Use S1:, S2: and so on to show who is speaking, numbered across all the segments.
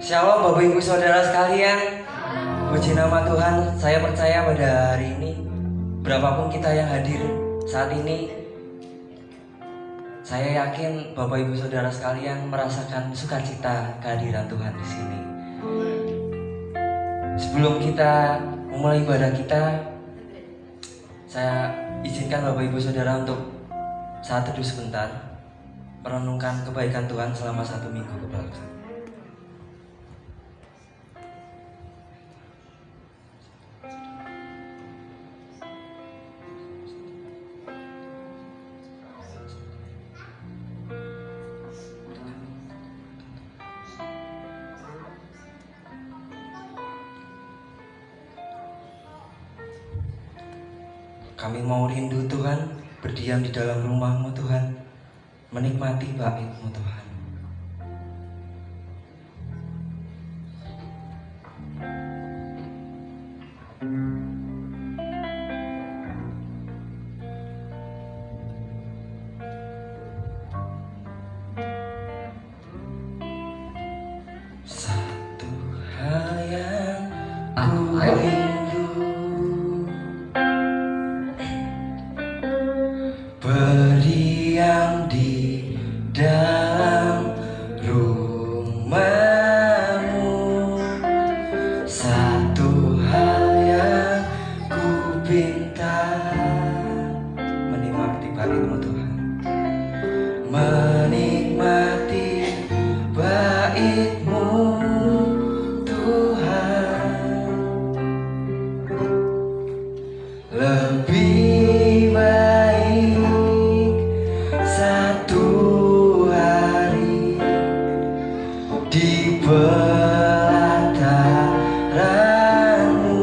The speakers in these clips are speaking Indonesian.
S1: Shalom Bapak Ibu Saudara sekalian. Puji nama Tuhan, saya percaya pada hari ini berapapun kita yang hadir saat ini, saya yakin Bapak Ibu Saudara sekalian merasakan sukacita kehadiran Tuhan di sini. Sebelum kita memulai ibadah kita, saya izinkan Bapak Ibu Saudara untuk saat teduh sebentar, merenungkan kebaikan Tuhan selama 1 minggu kebelakang. Kami mau rindu Tuhan, berdiam di dalam rumah-Mu Tuhan, menikmati bait-Mu Tuhan. Satu hal yang ku rindu, berdiam di dalam rumah-Mu. Satu hal yang ku pinta, menikmati bait-Mu Tuhan, menikmati bait-Mu Tuhan. Lebih baik satu hari di pelataran-Mu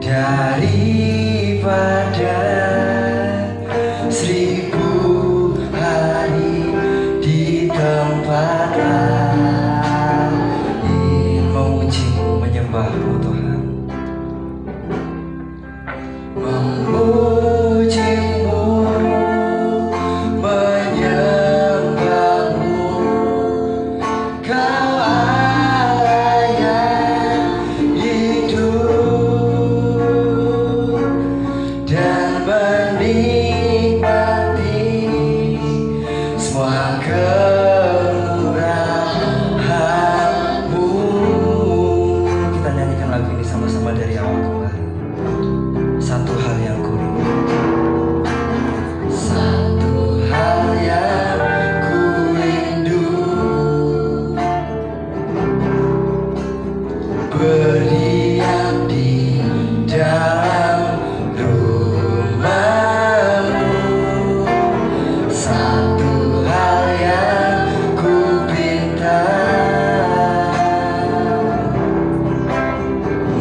S1: daripada 1000 hari di tempat lain. Memuji-Mu, menyembah-Mu Tuhan, memuji-Mu, menyembah-Mu. Kau Allah yang hidup dan menikmati semua kemurahan-Mu. Kita nyanyikan lagu ini sama-sama dari awal kembali. Satu hal yang ku rindu, satu hal yang ku rindu, berdiam di dalam rumah-Mu. Satu hal yang ku pinta,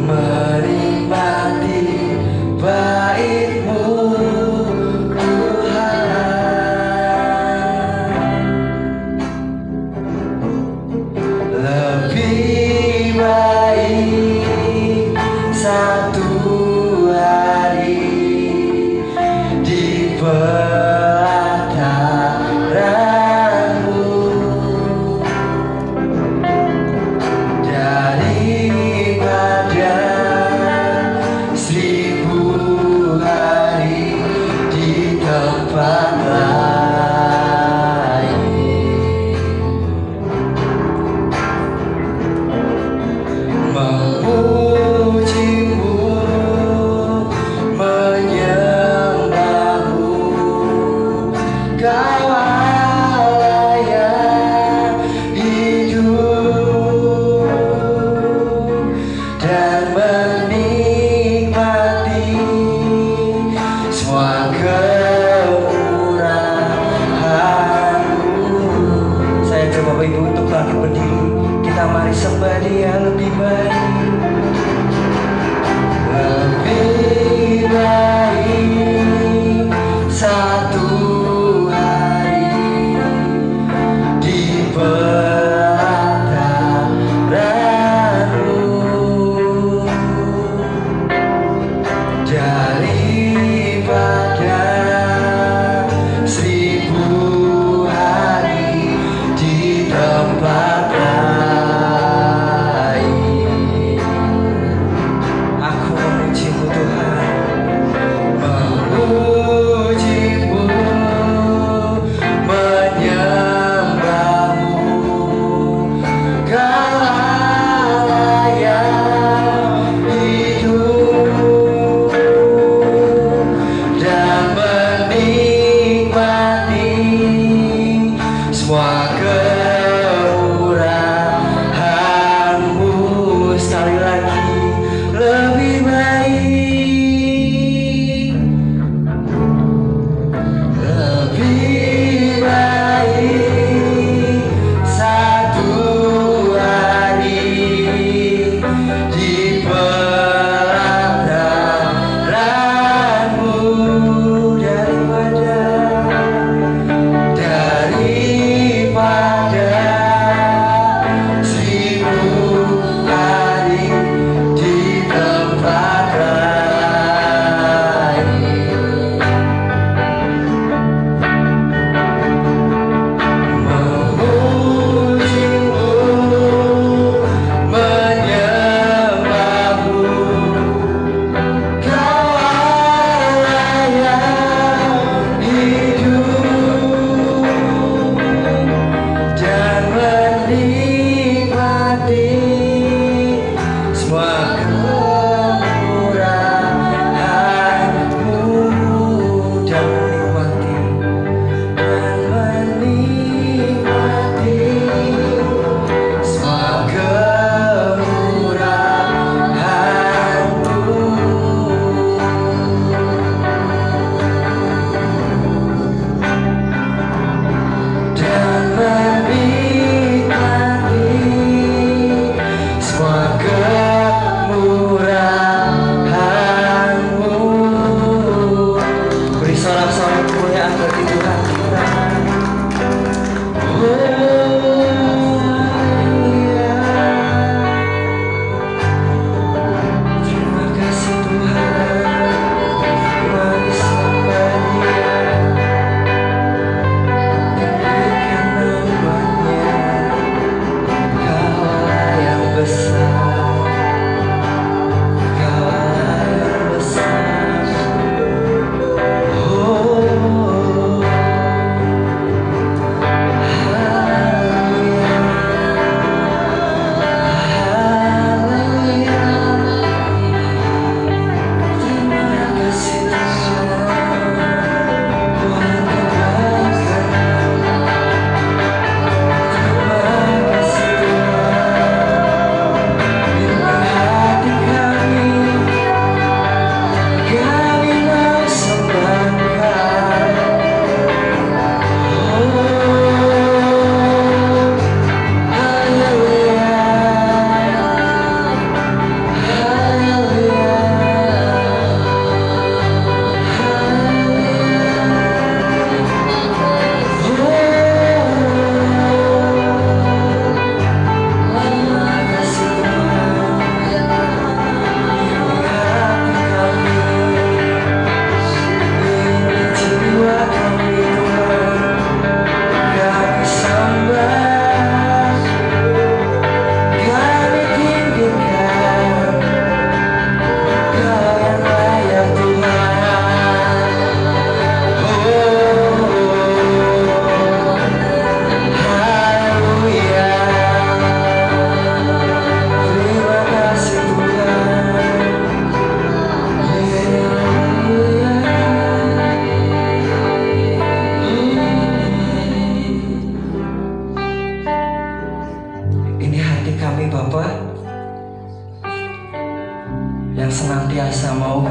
S1: menikmati bait-Mu Tuhan. Lebih baik satu hari di pelataran-Mu daripada 1000 hari di tempat lain. Memuji-Mu, menyembah-Mu. Kau Allah yang hidup dan menikmati semua kemurahan-Mu. Saya coba Bapak Ibu untuk bangkit berdiri. Kita mari sembah Dia. Lebih baik, lebih baik satu hari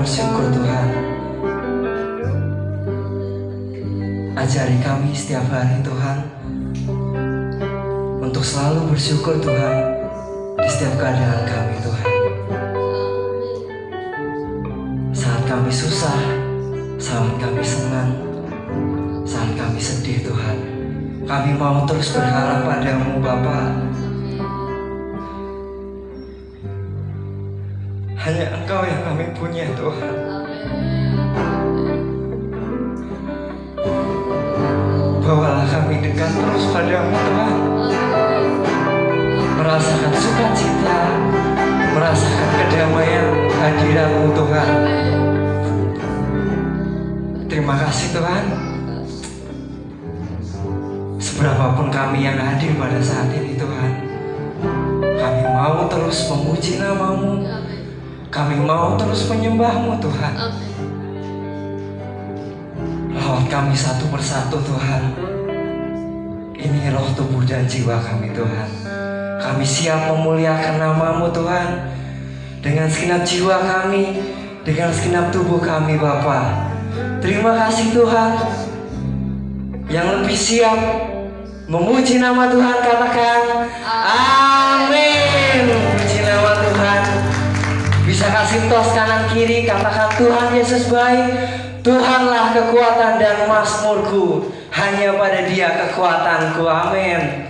S1: bersyukur Tuhan. Ajari kami setiap hari Tuhan untuk selalu bersyukur Tuhan di setiap keadaan kami Tuhan. Saat kami susah, saat kami senang, saat kami sedih Tuhan, kami mau terus berharap padamu Bapa. Hanya Engkau yang kami punya Tuhan. Bawalah kami dekat terus padamu Tuhan, merasakan sukacita, merasakan kedamaian hadirat-Mu Tuhan. Terima kasih Tuhan. Seberapapun kami yang hadir pada saat ini Tuhan, kami mau terus memuji nama-Mu, kami mau terus menyembah-Mu Tuhan. Lawat kami satu persatu Tuhan. Ini roh, tubuh, dan jiwa kami Tuhan. Kami siap memuliakan nama-Mu Tuhan, dengan segenap jiwa kami, dengan segenap tubuh kami Bapa. Terima kasih Tuhan. Yang lebih siap memuji nama Tuhan katakan amin. Puji nama Tuhan. Bisa kasih tos kanan kiri, katakan Tuhan Yesus baik. Tuhanlah kekuatan dan mazmurku, hanya pada Dia kekuatanku. Amin.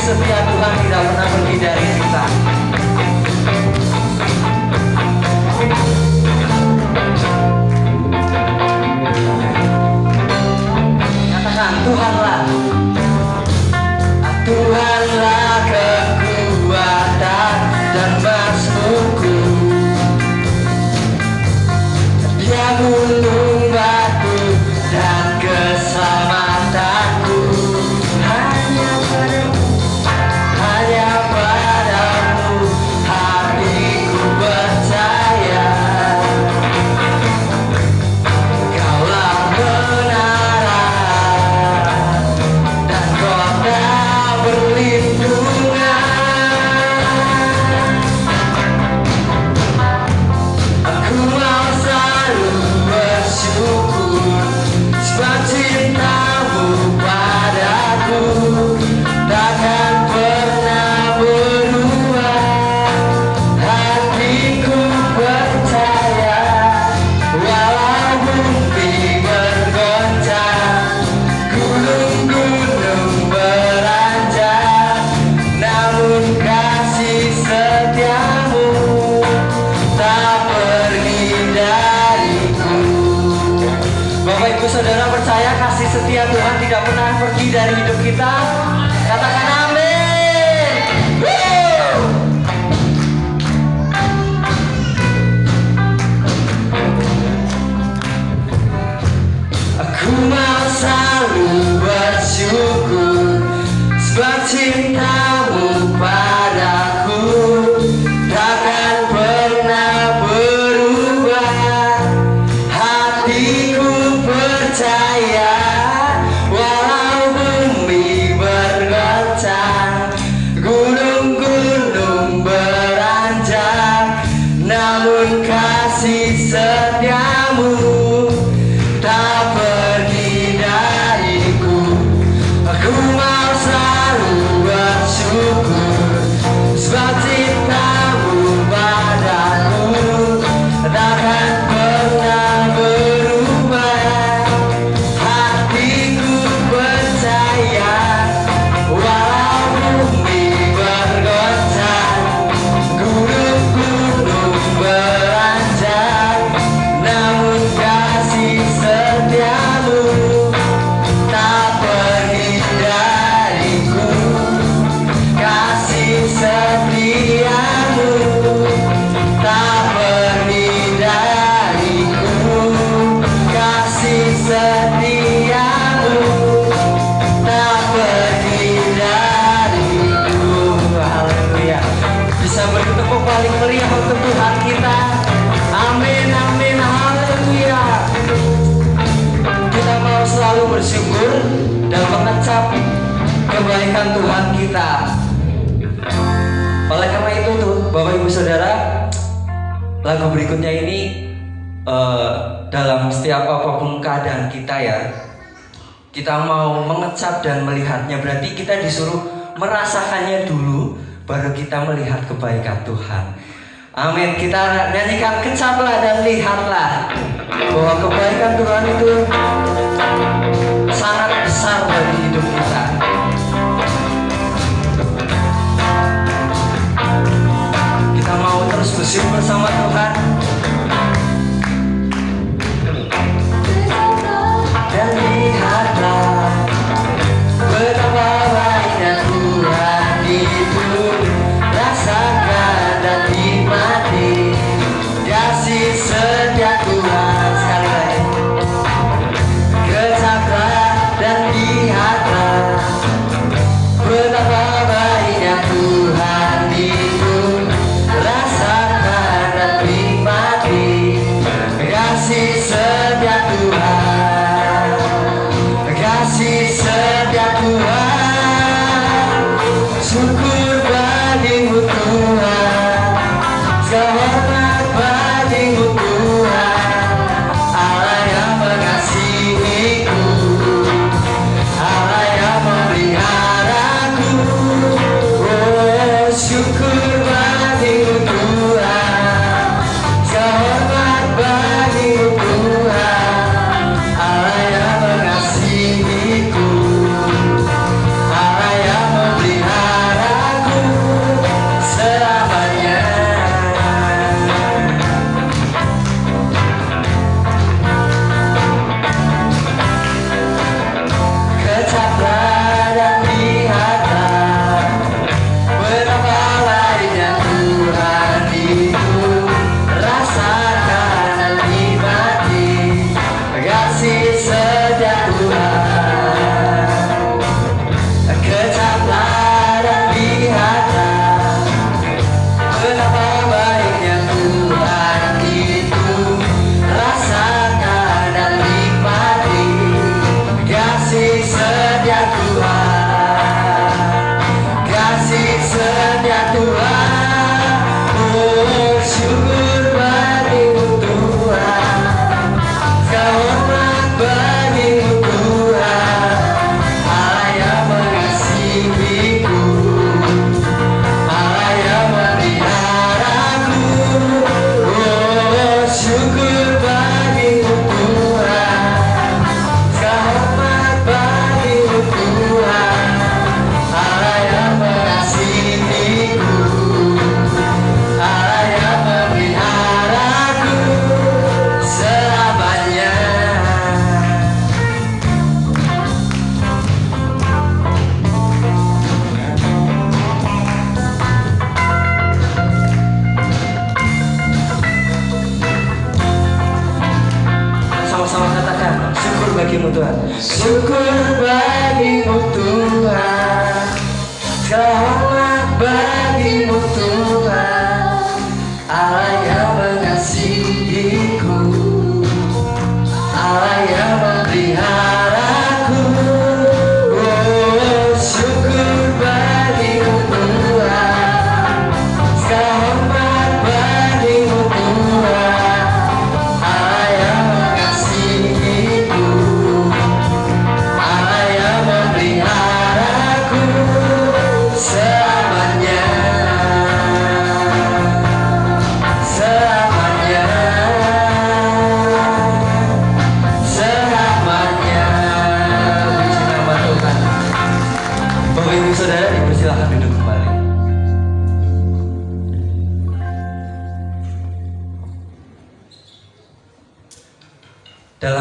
S1: Setia Tuhan tidak pernah pergi dari kita. Katakan Tuhanlah, Tuhanlah kekuatan dan mazmurku. Dia gunung batu dan keselamatanku. Hanya padamu, hanya padamu hatiku percaya. Kaulah menara dan kota perlindungan. Aku mau selalu bersyukur sebab cintamu padaku takkan pernah berubah. Hatiku percaya walau bumi bergoncang, gunung-gunung beranjak, namun kasih setiamu tak pergi dariku. Bapak Ibu Saudara percaya kasih setia Tuhan tidak pernah pergi dari hidup kita? Katakan amin. Woo! Ku mau selalu bersyukur sebab cintamu padaku takkan pernah berubah. Hatiku percaya walau bumi bergoncang, gunung-gunung beranjak, namun kasih setiamu tak pergi dariku. Kasih setiamu tak pergi dariku. Kasih setiamu tak pergi dariku. Haleluya. Bisa bertepuk paling meriah untuk Tuhan kita. Amin, amin, haleluya. Kita mau selalu bersyukur dan mengecap kebaikan Tuhan kita. Oleh karena itu tuh, Bapak Ibu Saudara, lagu berikutnya ini dalam setiap apapun keadaan kita ya, kita mau mengecap dan melihatnya. Berarti kita disuruh merasakannya dulu, baru kita melihat kebaikan Tuhan. Amin. Kita nyanyikan kecaplah dan lihatlah bahwa kebaikan Tuhan itu sangat besar bagi hidup kita. Kita mau terus bersyukur bersama Tuhan. Dan lihatlah betapa baiknya Tuhan itu, rasakan dan nikmati kasih setia Tuhan. Sekali lagi, kecaplah dan lihat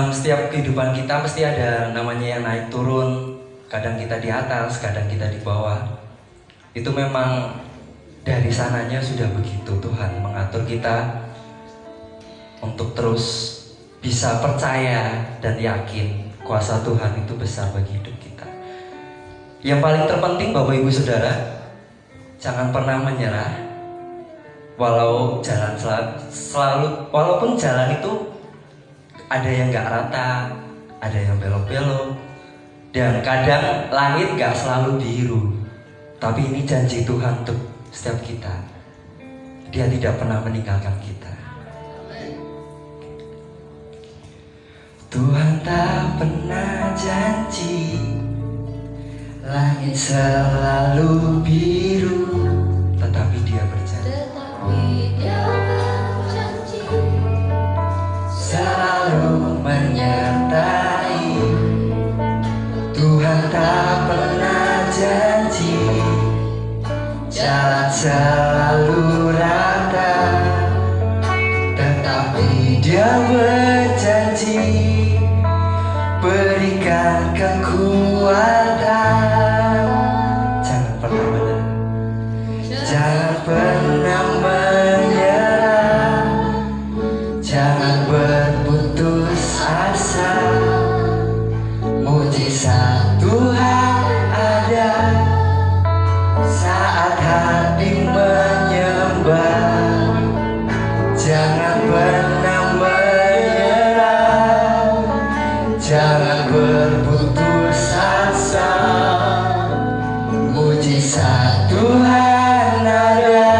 S1: dalam setiap kehidupan kita pasti ada namanya yang naik turun. Kadang kita di atas, kadang kita di bawah. Itu memang dari sananya sudah begitu. Tuhan mengatur kita untuk terus bisa percaya dan yakin kuasa Tuhan itu besar bagi hidup kita. Yang paling terpenting Bapak Ibu Saudara, jangan pernah menyerah. Walaupun jalan itu ada yang gak rata, ada yang belok-belok, dan kadang langit gak selalu biru. Tapi ini janji Tuhan untuk setiap kita. Dia tidak pernah meninggalkan kita. Tuhan tak pernah janji langit selalu biru, tetapi Dia berjanji selalu menyertai. Tuhan tak pernah janji jalan selalu rata, tetapi Dia berjanji berikan kekuatan. Jangan pernah menyerah, jangan pernah menyerah, jangan berputus asa. Mujizat Tuhan ada saat hati menyembah. Jangan pernah menyerah, jangan berputus asa. Mujizat Tuhan ada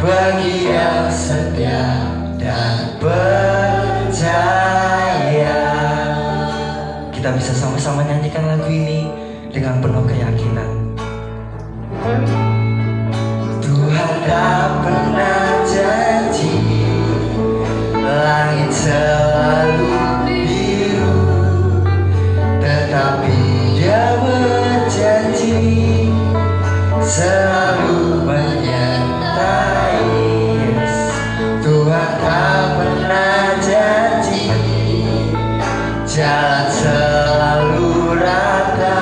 S1: bagi yang setia dan percaya. Kita bisa sama-sama nyanyikan lagu ini dengan penuh keyakinan. Tuhan tak pernah janji langit selalu biru, tetapi Dia berjanji selalu menyertai. Yes. Tuhan tak pernah janji jalan selalu rata,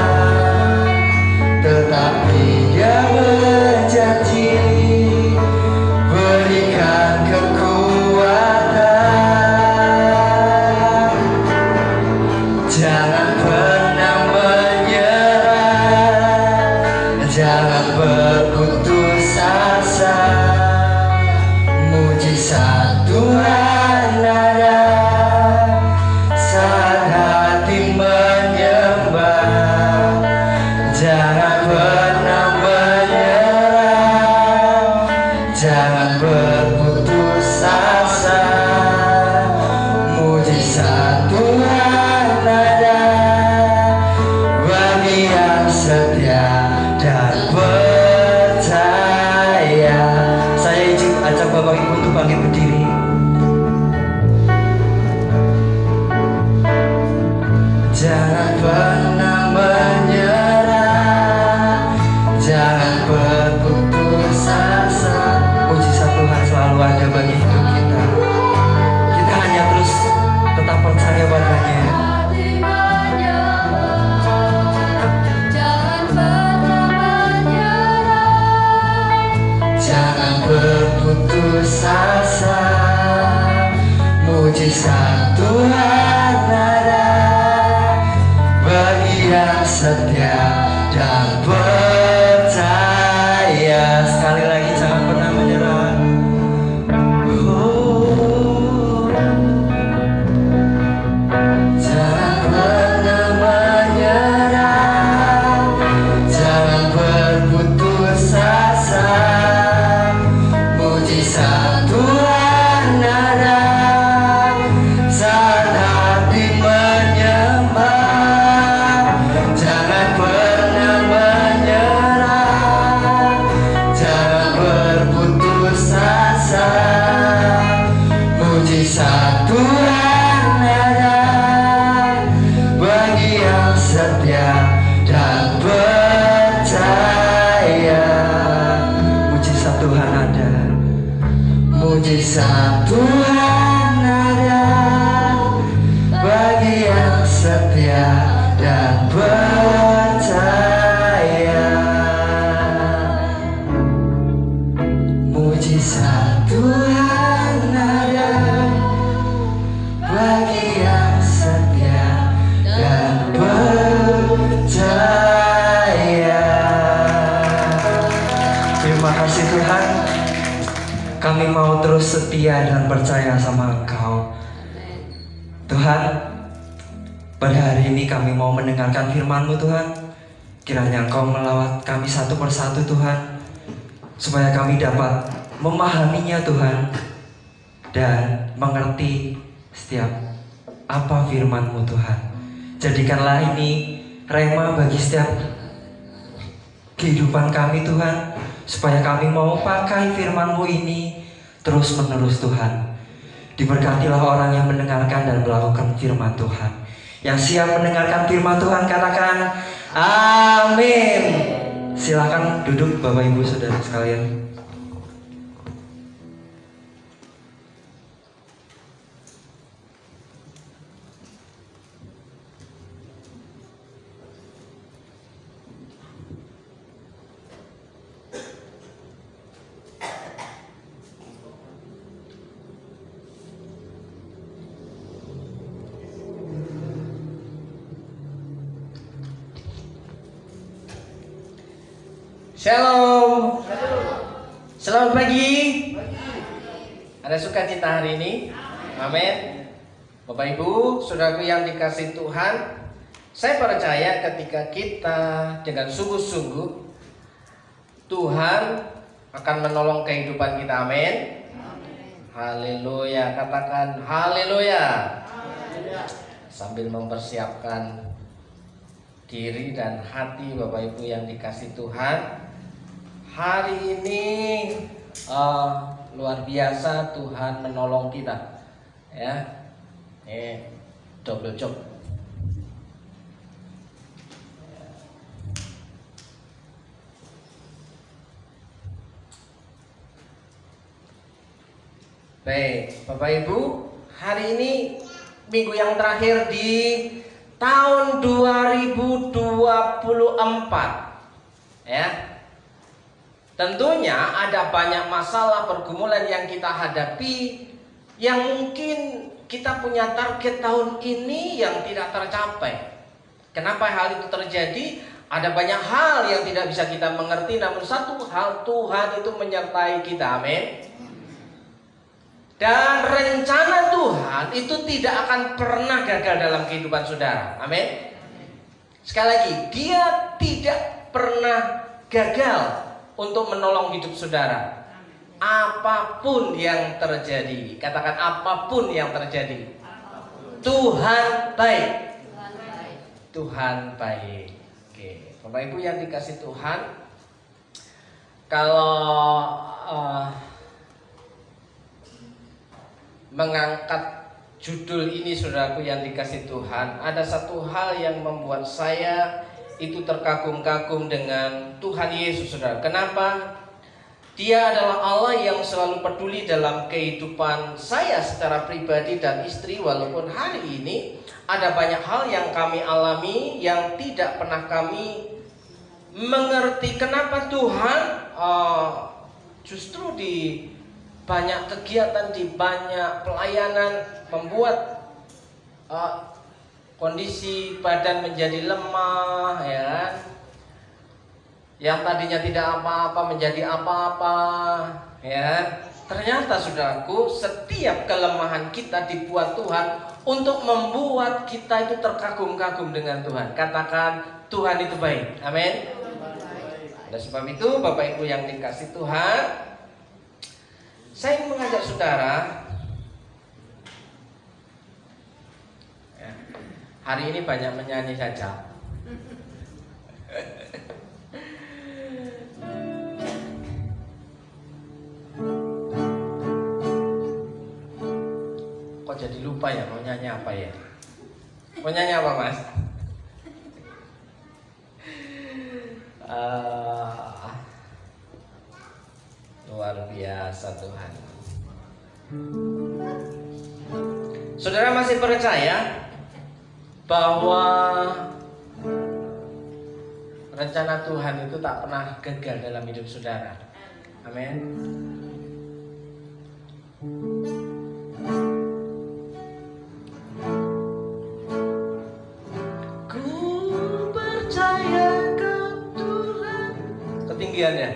S1: tetapi Dia berjanji berikan kekuatan. Jangan pernah menyerah, jangan berputus asa. Mujizat Tuhan ada saat hati menyembah. Jangan pernah menyerah, jangan berputus asa. Mujizat Tuhan ada bagi yang setia dan percaya. Saya izin ajak Bapak Ibu untuk bangkit berdiri. Jangan pernah menyerah, jangan berputus asa. Mujizat Tuhan selalu ada bagi hidup kita. Kita hanya terus tetap percaya padanya. Jangan berputus asa. Mujizat Tuhan ada bagi yang setia dan percaya. Sekali lagi jangan pernah menyerah. Oh, jangan pernah menyerah, jangan berputus asa. Mujizat Tuhan ada saat hati menyembah. Jangan pernah menyerah, kami mau terus setia dan percaya sama Engkau. Tuhan, pada hari ini kami mau mendengarkan firman-Mu Tuhan. Kiranya Engkau melawat kami satu persatu Tuhan, supaya kami dapat memahaminya Tuhan, dan mengerti setiap apa firman-Mu Tuhan. Jadikanlah ini rema bagi setiap kehidupan kami Tuhan, supaya kami mau pakai firman-Mu ini terus menerus Tuhan. Diberkatilah orang yang mendengarkan dan melakukan firman Tuhan. Yang siap mendengarkan firman Tuhan katakan amin. Silakan duduk Bapak Ibu Saudara sekalian.
S2: Shalom. Selamat pagi. Ada sukacita hari ini? Amin. Bapak Ibu, saudaraku yang dikasihi Tuhan, saya percaya ketika kita dengan sungguh-sungguh, Tuhan akan menolong kehidupan kita. Amin. Haleluya. Katakan haleluya. Sambil mempersiapkan diri dan hati Bapak Ibu yang dikasihi Tuhan, hari ini luar biasa Tuhan menolong kita, ya. Double job. Baik, Bapak Ibu, hari ini minggu yang terakhir di tahun 2024, ya. Tentunya ada banyak masalah pergumulan yang kita hadapi, yang mungkin kita punya target tahun ini yang tidak tercapai. Kenapa hal itu terjadi? Ada banyak hal yang tidak bisa kita mengerti, namun satu hal, Tuhan itu menyertai kita. Amin. Dan rencana Tuhan itu tidak akan pernah gagal dalam kehidupan saudara. Amin. Sekali lagi, Dia tidak pernah gagal untuk menolong hidup saudara. Apapun yang terjadi, katakan apapun yang terjadi, Tuhan baik. Tuhan baik. Oke, Bapak Ibu yang dikasihi Tuhan, kalau mengangkat judul ini saudaraku yang dikasihi Tuhan, ada satu hal yang membuat saya itu terkagum-kagum dengan Tuhan Yesus, saudara. Kenapa? Dia adalah Allah yang selalu peduli dalam kehidupan saya secara pribadi dan istri. Walaupun hari ini ada banyak hal yang kami alami yang tidak pernah kami mengerti. Kenapa Tuhan justru di banyak kegiatan, di banyak pelayanan membuat kondisi badan menjadi lemah, ya. Yang tadinya tidak apa-apa menjadi apa-apa, ya. Ternyata saudaraku, setiap kelemahan kita dibuat Tuhan untuk membuat kita itu terkagum-kagum dengan Tuhan. Katakan Tuhan itu baik. Amin. Oleh sebab itu Bapak Ibu yang dikasihi Tuhan, saya mengajak saudara. Hari ini banyak menyanyi saja. Kok jadi lupa ya mau nyanyi apa ya? Mau nyanyi apa, Mas? Luar biasa Tuhan. Saudara masih percaya bahwa rencana Tuhan itu tak pernah gagal dalam hidup saudara? Amin. Ku percaya ke Tuhan. Ketinggian ya?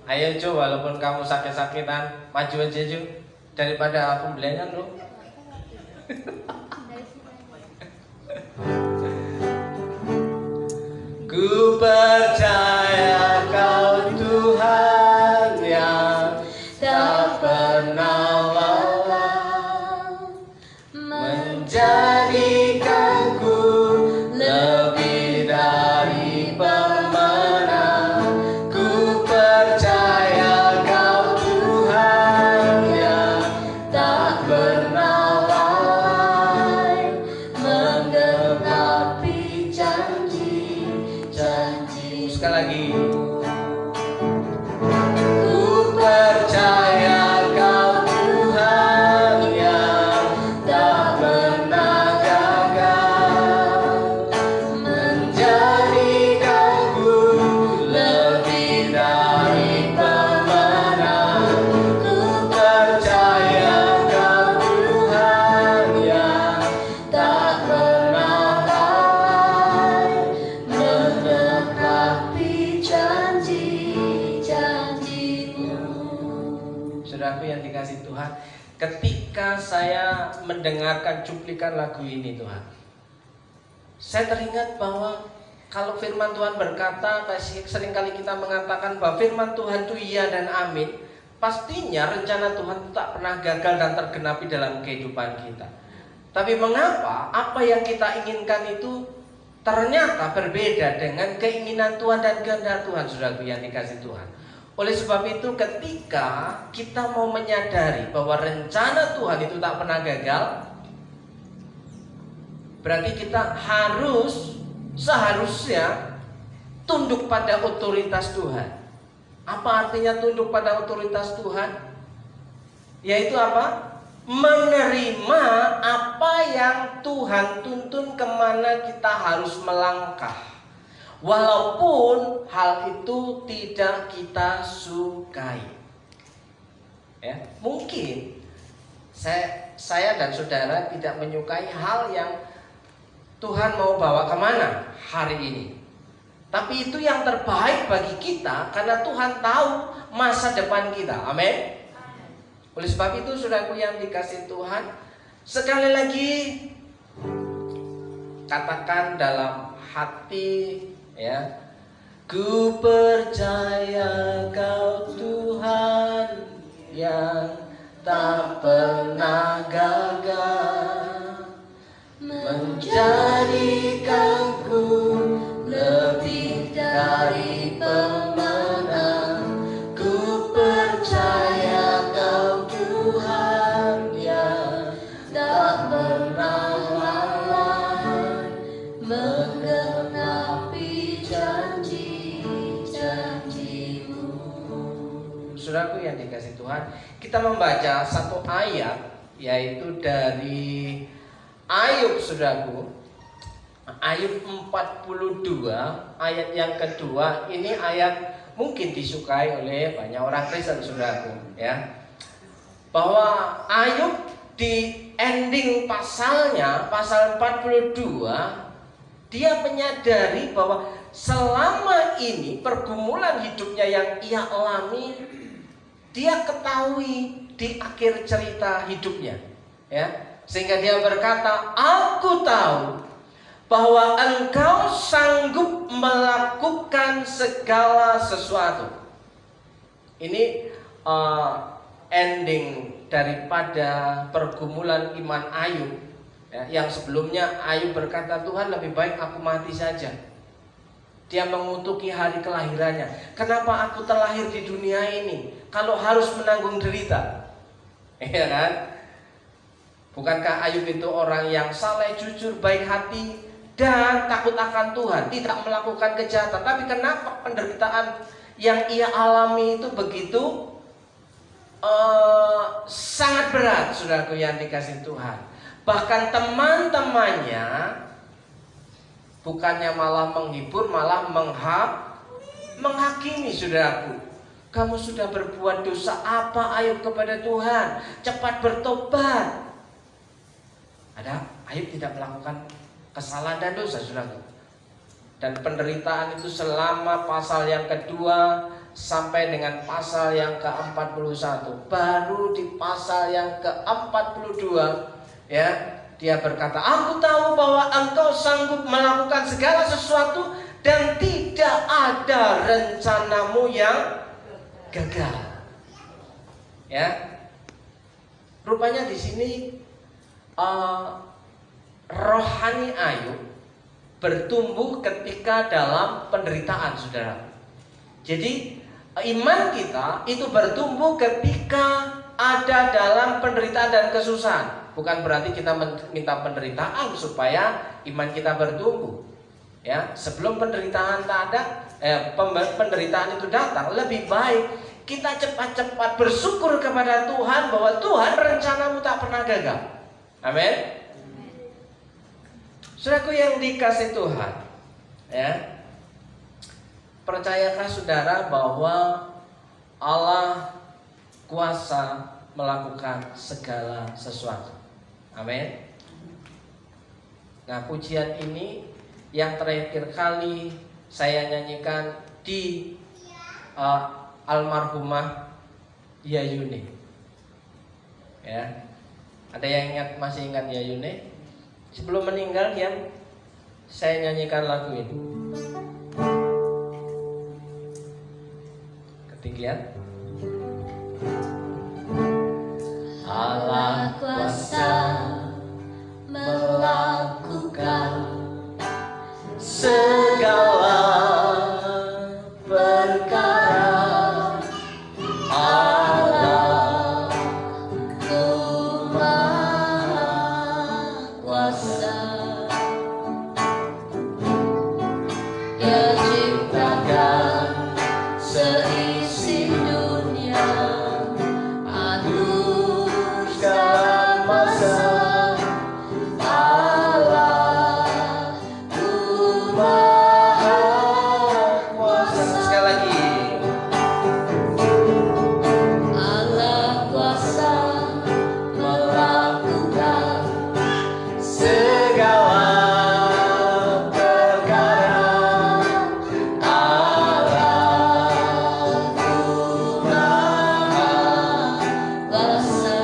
S2: Ayo Jo, walaupun kamu sakit-sakitan, maju aja Jo, daripada aku belengan lo. Ku percaya Kau Tuhan yang tak pernah lelah, menjadikanku lebih dari pemenang. Ku percaya Kau Tuhan yang tak pernah lalai, menggenapi janji-janji. Sekali lagi. Ku percaya Kau Tuhan yang tak pernah gagal, menjadikanku lebih dari pemenang. Ku percaya Kau Tuhan yang tak pernah lalai, menepapi janji-janji-Mu. Saudaraku yang dikasihi Tuhan, ketika saya mendengarkan cuplikan lagu ini Tuhan, saya teringat bahwa kalau firman Tuhan berkata, seringkali kita mengatakan bahwa firman Tuhan itu iya dan amin. Pastinya rencana Tuhan itu tak pernah gagal dan tergenapi dalam kehidupan kita. Tapi mengapa apa yang kita inginkan itu ternyata berbeda dengan keinginan Tuhan dan kehendak Tuhan, saudaraku yang dikasihi Tuhan. Oleh sebab itu ketika kita mau menyadari bahwa rencana Tuhan itu tak pernah gagal, berarti kita seharusnya tunduk pada otoritas Tuhan. Apa artinya tunduk pada otoritas Tuhan? Yaitu apa? Menerima apa yang Tuhan tuntun, kemana kita harus melangkah, walaupun hal itu tidak kita sukai. Ya, mungkin saya dan saudara tidak menyukai hal yang Tuhan mau bawa kemana hari ini. Tapi itu yang terbaik bagi kita, karena Tuhan tahu masa depan kita. Amin. Oleh sebab itu saudaraku yang dikasihi Tuhan, sekali lagi katakan dalam hati, ya, ku percaya Kau Tuhan yang tak pernah gagal, menjadikanku lebih dari pemenang. Ku percaya Kau Tuhan yang tak pernah lalai, menggenapi janji-janji-Mu. Saudaraku yang dikasihi Tuhan, kita membaca satu ayat, yaitu dari Ayub, saudaraku. Ayub 42 ayat yang kedua. Ini ayat mungkin disukai oleh banyak orang Kristen, saudaraku, ya. Bahwa Ayub di ending pasalnya, pasal 42, dia menyadari bahwa selama ini pergumulan hidupnya yang ia alami, dia ketahui di akhir cerita hidupnya, ya. Sehingga dia berkata, aku tahu bahwa Engkau sanggup melakukan segala sesuatu. Ini ending daripada pergumulan iman Ayub, ya, yang sebelumnya Ayub berkata, Tuhan, lebih baik aku mati saja. Dia mengutuki hari kelahirannya. Kenapa aku terlahir di dunia ini kalau harus menanggung derita? Ya kan? Bukankah Ayub itu orang yang saleh, jujur, baik hati, dan takut akan Tuhan, tidak melakukan kejahatan. Tapi kenapa penderitaan yang ia alami itu begitu sangat berat, saudaraku yang dikasihi Tuhan. Bahkan teman-temannya bukannya malah menghibur, malah menghakimi, saudaraku. Kamu sudah berbuat dosa apa, Ayub, kepada Tuhan? Cepat bertobat. Ada Ayub tidak melakukan kesalahan dan dosa, saudaraku. Dan penderitaan itu selama pasal yang kedua sampai dengan pasal yang ke-41. Baru di pasal yang ke-42 ya, dia berkata, "Aku tahu bahwa engkau sanggup melakukan segala sesuatu dan tidak ada rencanamu yang gagal." Ya. Rupanya di sini rohani Ayub bertumbuh ketika dalam penderitaan, saudara. Jadi iman kita itu bertumbuh ketika ada dalam penderitaan dan kesusahan. Bukan berarti kita minta penderitaan supaya iman kita bertumbuh. Ya, sebelum penderitaan penderitaan itu datang, lebih baik kita cepat-cepat bersyukur kepada Tuhan bahwa Tuhan rencanamu tak pernah gagal. Amin. Saudaraku yang dikasih Tuhan, ya, percayakah saudara bahwa Allah kuasa melakukan segala sesuatu? Amin. Nah, pujian ini yang terakhir kali saya nyanyikan di almarhumah Yayune. Ya, ada yang masih ingat Yayune? Sebelum meninggal yang saya nyanyikan lagu ini. Ketinggian.
S3: Allah kuasa melakukan
S2: segala perkara.
S3: Allah ku maha kuasa. Dia ciptakan seisi dunia, atur segala masa. Allah ku maha kuasa.
S2: Sekali lagi.
S3: Allah kuasa melakukan
S2: Segala perkara.
S3: Allah ku maha kuasa.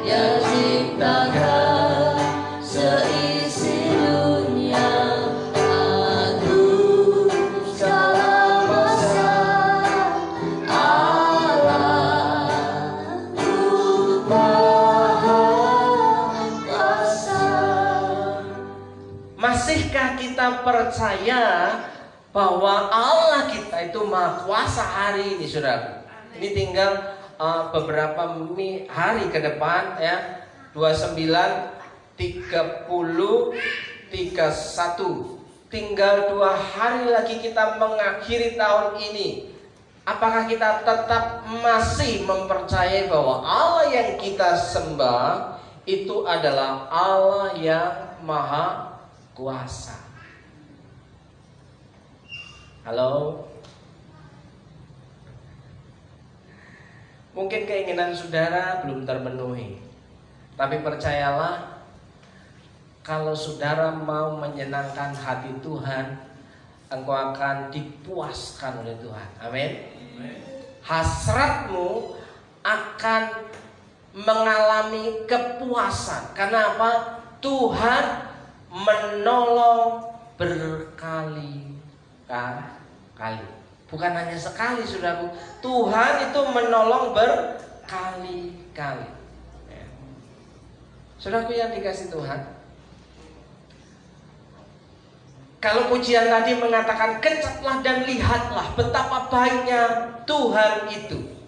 S3: Dia ciptakan seisi dunia, atur segala masa. Allah ku maha kuasa.
S2: Masihkah kita percaya bahwa Allah kita itu maha kuasa hari ini, saudara? Ini tinggal beberapa hari ke depan, ya, 29, 30, 31. Tinggal 2 hari lagi kita mengakhiri tahun ini. Apakah kita tetap masih mempercayai bahwa Allah yang kita sembah itu adalah Allah yang maha kuasa? Halo? Mungkin keinginan saudara belum terpenuhi, tapi percayalah, kalau saudara mau menyenangkan hati Tuhan, engkau akan dipuaskan oleh Tuhan. Amin. Hasratmu akan mengalami kepuasan. Karena apa? Tuhan menolong berkali-kali. Bukan hanya sekali, saudaraku. Tuhan itu menolong berkali-kali. Ya. Saudaraku yang dikasih Tuhan, kalau pujian tadi mengatakan kecaplah dan lihatlah betapa baiknya Tuhan itu.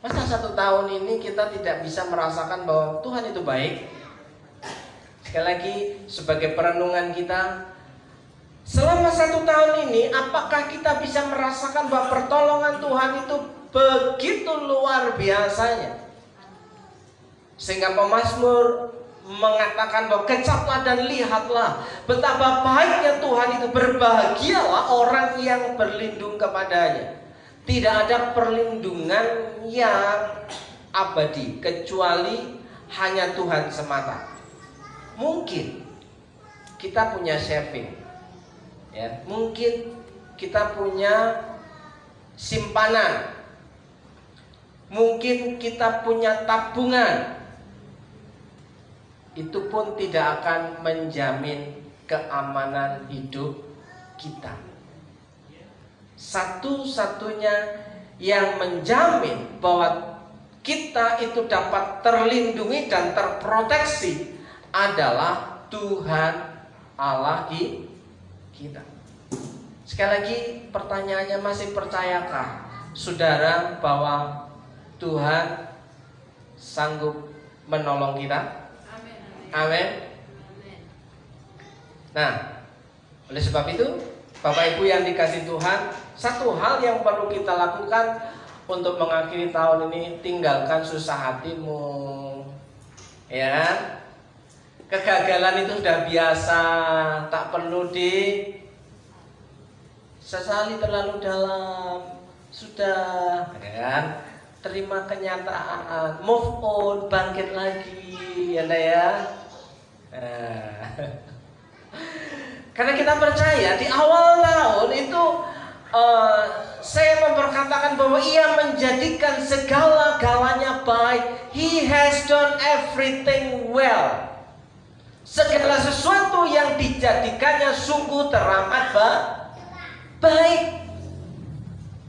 S2: Masa 1 tahun ini kita tidak bisa merasakan bahwa Tuhan itu baik? Sekali lagi, sebagai perenungan kita, selama 1 tahun ini, apakah kita bisa merasakan bahwa pertolongan Tuhan itu begitu luar biasanya? Sehingga pemazmur mengatakan bahwa kecaplah dan lihatlah betapa baiknya Tuhan itu, berbahagialah orang yang berlindung kepadanya. Tidak ada perlindungan yang abadi kecuali hanya Tuhan semata. Mungkin kita punya saving, Ya, mungkin kita punya simpanan, mungkin kita punya tabungan. Itu pun tidak akan menjamin keamanan hidup kita. Satu-satunya yang menjamin bahwa kita itu dapat terlindungi dan terproteksi adalah Tuhan Allah kita. Sekali lagi pertanyaannya, masih percayakah saudara bahwa Tuhan sanggup menolong kita? Amin. Nah, oleh sebab itu, Bapak Ibu yang dikasihi Tuhan, satu hal yang perlu kita lakukan untuk mengakhiri tahun ini, tinggalkan susah hatimu. Ya, kegagalan itu sudah biasa, tak perlu sesali terlalu dalam. Sudah, ya kan? Terima kenyataan, move on, bangkit lagi, ya ya. Karena kita percaya di awal tahun itu saya memperkatakan bahwa Ia menjadikan segala-galanya baik. He has done everything well. Segala sesuatu yang dijadikannya sungguh teramat baik.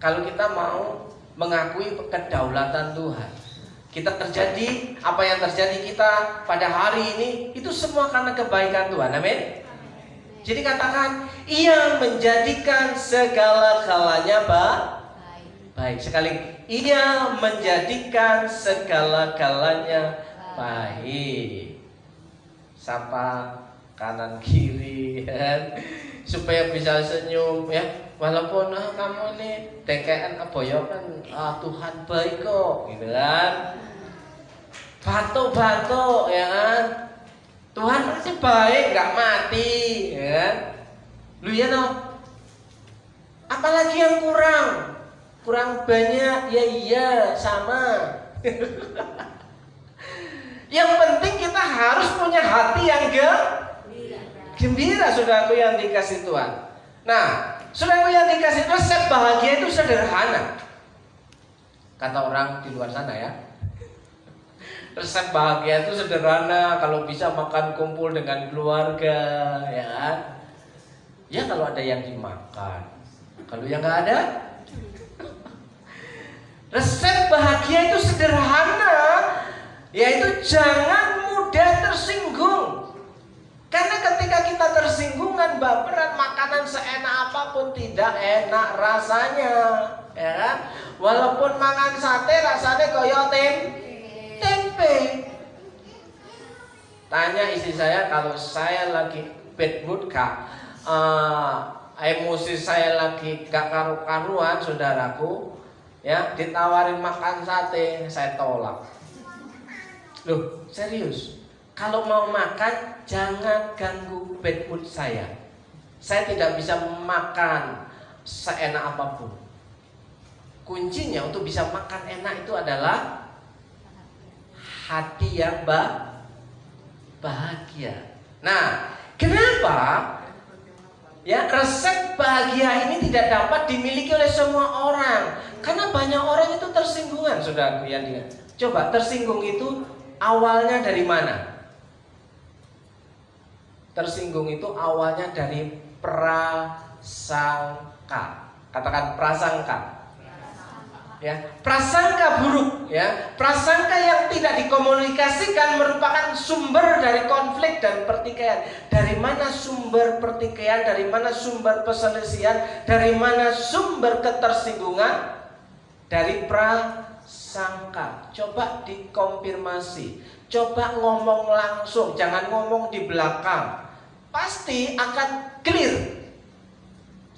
S2: Kalau kita mau mengakui kedaulatan Tuhan, kita terjadi apa yang terjadi kita pada hari ini itu semua karena kebaikan Tuhan. Amin. Jadi katakan, Ia menjadikan segala-galanya baik. Sekali, Ia menjadikan segala-galanya baik. Sapa kanan kiri, kan? Supaya bisa senyum, ya. Walaupun kamu ini DKN apa ya kan, Tuhan baik kok, gitu kan? Batuk-batuk, ya kan? Tuhan pasti baik, nggak mati, ya kan? Lu ya toh? Apalagi yang kurang banyak, ya iya sama. Yang penting kita harus punya hati yang gembira, saudaraku yang dikasih Tuhan. Nah, saudaraku yang dikasih, resep bahagia itu sederhana. Kata orang di luar sana ya. Resep bahagia itu sederhana, kalau bisa makan kumpul dengan keluarga, ya kan? Ya kalau ada yang dimakan, kalau yang nggak ada. Resep bahagia itu sederhana, yaitu jangan mudah tersinggung. Karena ketika kita tersinggungan, baperan, makanan seenak apapun tidak enak rasanya, ya kan? Walaupun makan sate rasanya koyo tempe. Tanya istri saya, kalau saya lagi bad mood kak, emosi saya lagi gak karu-karuan, saudaraku, ya ditawarin makan sate, saya tolak. Loh, serius? Kalau mau makan, jangan ganggu bad mood saya. Saya tidak bisa makan seenak apapun. Kuncinya untuk bisa makan enak itu adalah hati yang bahagia. Nah, kenapa ya resep bahagia ini tidak dapat dimiliki oleh semua orang? Karena banyak orang itu tersinggungan, saudaraku yang dia. Coba tersinggung itu awalnya dari mana? Tersinggung itu awalnya dari prasangka. Katakan prasangka. Ya, prasangka buruk, ya. Prasangka yang tidak dikomunikasikan merupakan sumber dari konflik dan pertikaian. Dari mana sumber pertikaian? Dari mana sumber perselisihan? Dari mana sumber ketersinggungan? Dari prasangka. Coba dikonfirmasi. Coba ngomong langsung, jangan ngomong di belakang. Pasti akan clear.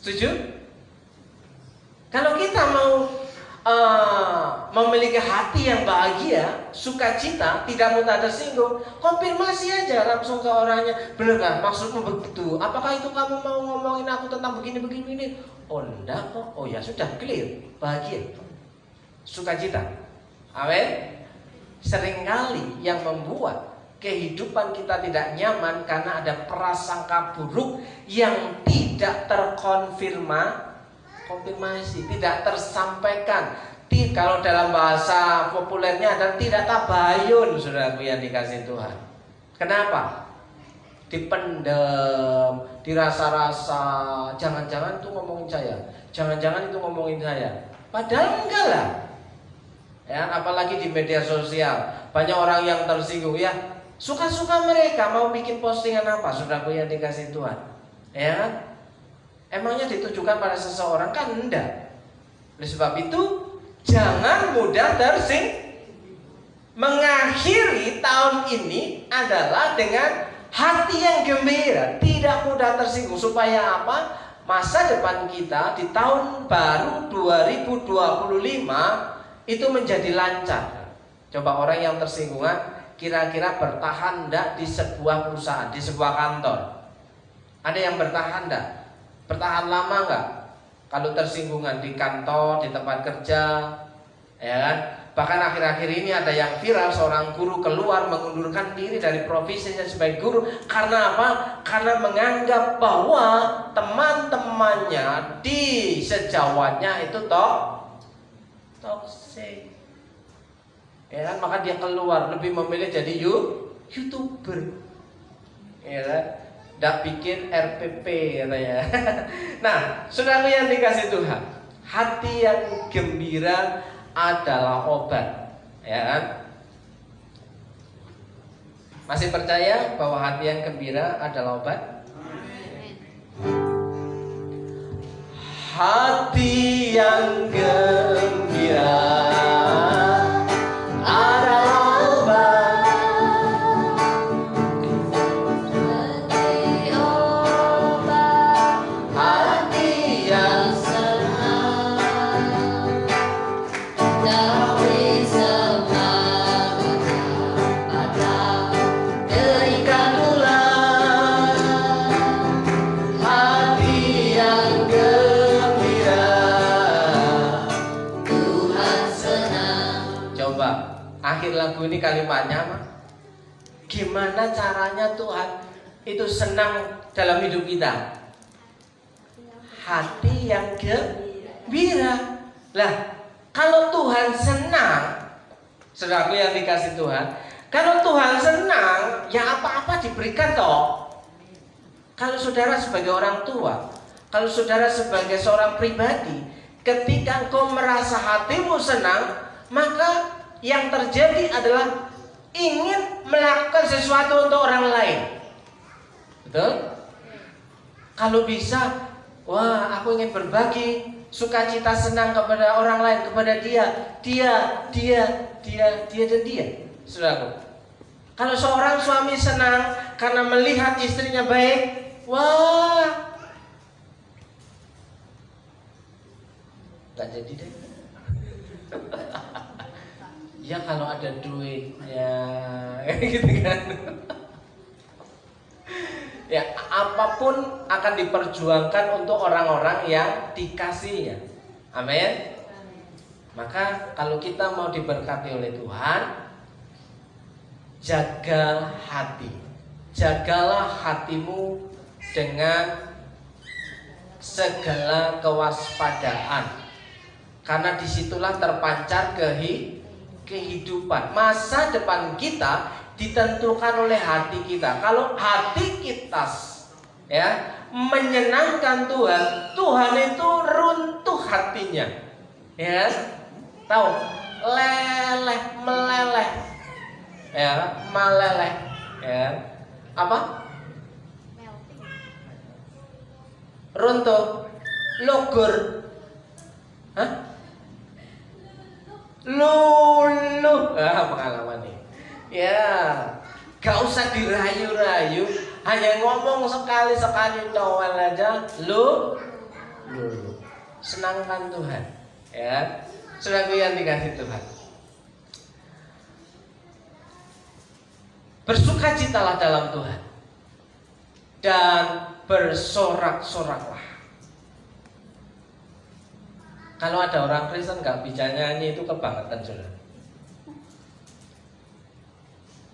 S2: Setuju? Kalau kita mau memiliki hati yang bahagia, sukacita, tidak mudah tersinggung, konfirmasi aja langsung ke orangnya. Benar kan? Maksudmu begitu? Apakah itu kamu mau ngomongin aku tentang begini? Oh enggak kok. Oh ya sudah, clear, bahagia, sukacita. Amin. Seringkali yang membuat kehidupan kita tidak nyaman karena ada prasangka buruk yang tidak terkonfirmasi, tidak tersampaikan. Kalau dalam bahasa populernya adalah tidak tabayun, saudaraku yang dikasih Tuhan. Kenapa? Dipendam, dirasa-rasa, jangan-jangan itu ngomongin saya, jangan-jangan itu ngomongin saya. Padahal enggak lah. Ya, apalagi di media sosial banyak orang yang tersinggung ya. Suka-suka mereka mau bikin postingan apa, saudaraku yang dikasih Tuhan. Ya kan? Emangnya ditujukan pada seseorang? Kan enggak. Oleh sebab itu, jangan mudah tersinggung. Mengakhiri tahun ini adalah dengan hati yang gembira, tidak mudah tersinggung. Supaya apa? Masa depan kita di tahun baru 2025 itu menjadi lancar. Coba orang yang tersinggungan kira-kira bertahan enggak di sebuah perusahaan, di sebuah kantor? Ada yang bertahan enggak? Bertahan lama enggak? Kalau tersinggungan di kantor, di tempat kerja, ya kan? Bahkan akhir-akhir ini ada yang viral, seorang guru keluar mengundurkan diri dari profesinya sebagai guru. Karena apa? Karena menganggap bahwa teman-temannya di sejawatnya itu toxic. Ya kan, maka dia keluar, lebih memilih jadi YouTuber. Ya kan? Nggak bikin RPP katanya. Nah, saudara yang dikasih Tuhan, hati yang gembira adalah obat. Ya kan? Masih percaya bahwa hati yang gembira adalah obat? Hati yang gembira lagu ini kalimatnya apa? Gimana caranya Tuhan itu senang dalam hidup kita? Hati yang gembira. Lah, kalau Tuhan senang, saudaraku yang dikasih Tuhan, kalau Tuhan senang, ya apa-apa diberikan toh. Kalau saudara sebagai orang tua, kalau saudara sebagai seorang pribadi, ketika engkau merasa hatimu senang, maka yang terjadi adalah ingin melakukan sesuatu untuk orang lain. Betul? Kalau bisa, wah aku ingin berbagi sukacita senang kepada orang lain, kepada dia, dan dia. Saudaraku, kalau seorang suami senang karena melihat istrinya baik, wah, gak jadi deh. Ya kalau ada duitnya, gitu kan. Ya apapun akan diperjuangkan untuk orang-orang yang dikasihnya. Amin. Maka kalau kita mau diberkati oleh Tuhan, jaga hati. Jagalah hatimu dengan segala kewaspadaan. Karena disitulah terpancar kehidupan. Masa depan kita ditentukan oleh hati kita. Kalau hati kita ya menyenangkan Tuhan, Tuhan itu runtuh hatinya. Ya, tahu? Meleleh. Ya, meleleh. Ya. Apa? Runtuh. Logur. Hah? Luluh. Pengalaman nih. Ya, gak usah dirayu-rayu, hanya ngomong sekali-sekali Noel aja, lu. Senangkan Tuhan. Ya, saudaraku yang dikasih Tuhan. Bersukacitalah dalam Tuhan dan bersorak-soraklah. Kalau ada orang Kristen gak bisa nyanyi itu kebangetan, saudara.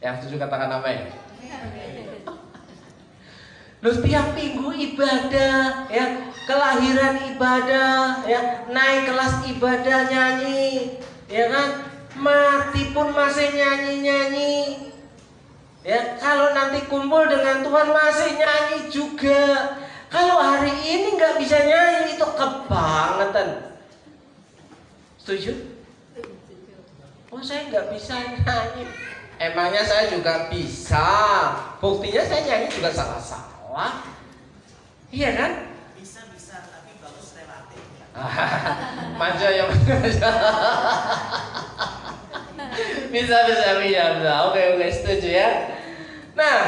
S2: Yang setuju katakan amin. Loh, tiap minggu ibadah, ya, kelahiran ibadah, ya, naik kelas ibadah nyanyi, ya kan? Mati pun masih nyanyi-nyanyi. Ya, kalau nanti kumpul dengan Tuhan masih nyanyi juga. Kalau hari ini nggak bisa nyanyi itu kebangetan. Setuju? Oh, saya nggak bisa nyanyi. Emangnya saya juga bisa. Buktinya saya nyanyi juga salah-salah. Iya kan?
S4: Bisa tapi bagus relatif.
S2: Manja ya. Bisa. Oke, setuju ya. Nah,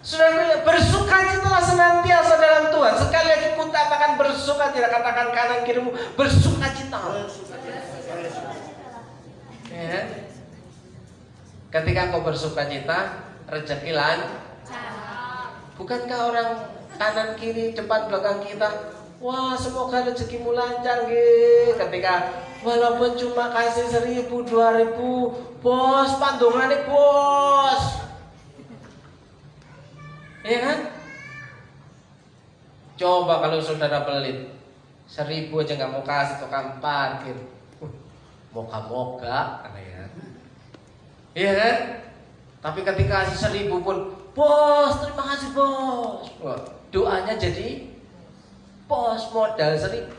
S2: sudah bersukacitalah senantiasa dalam Tuhan. Sekali lagi ku katakan bersukacita, katakan kanan kirimu bersukacita. Ya. Ketika kau bersukacita, rezeki bukankah orang kanan kiri depan belakang kita, wah semoga rezekimu lancar gitu. Ketika walaupun cuma kasih 1.000, 2.000, bos pandungannya bos, iya kan? Coba kalau saudara pelit, 1.000 aja nggak mau kasih tukang parkir, moga-moga, ya. Iya kan? Tapi ketika kasih 1.000 pun, bos terima kasih bos. Wah, doanya jadi bos modal 1.000.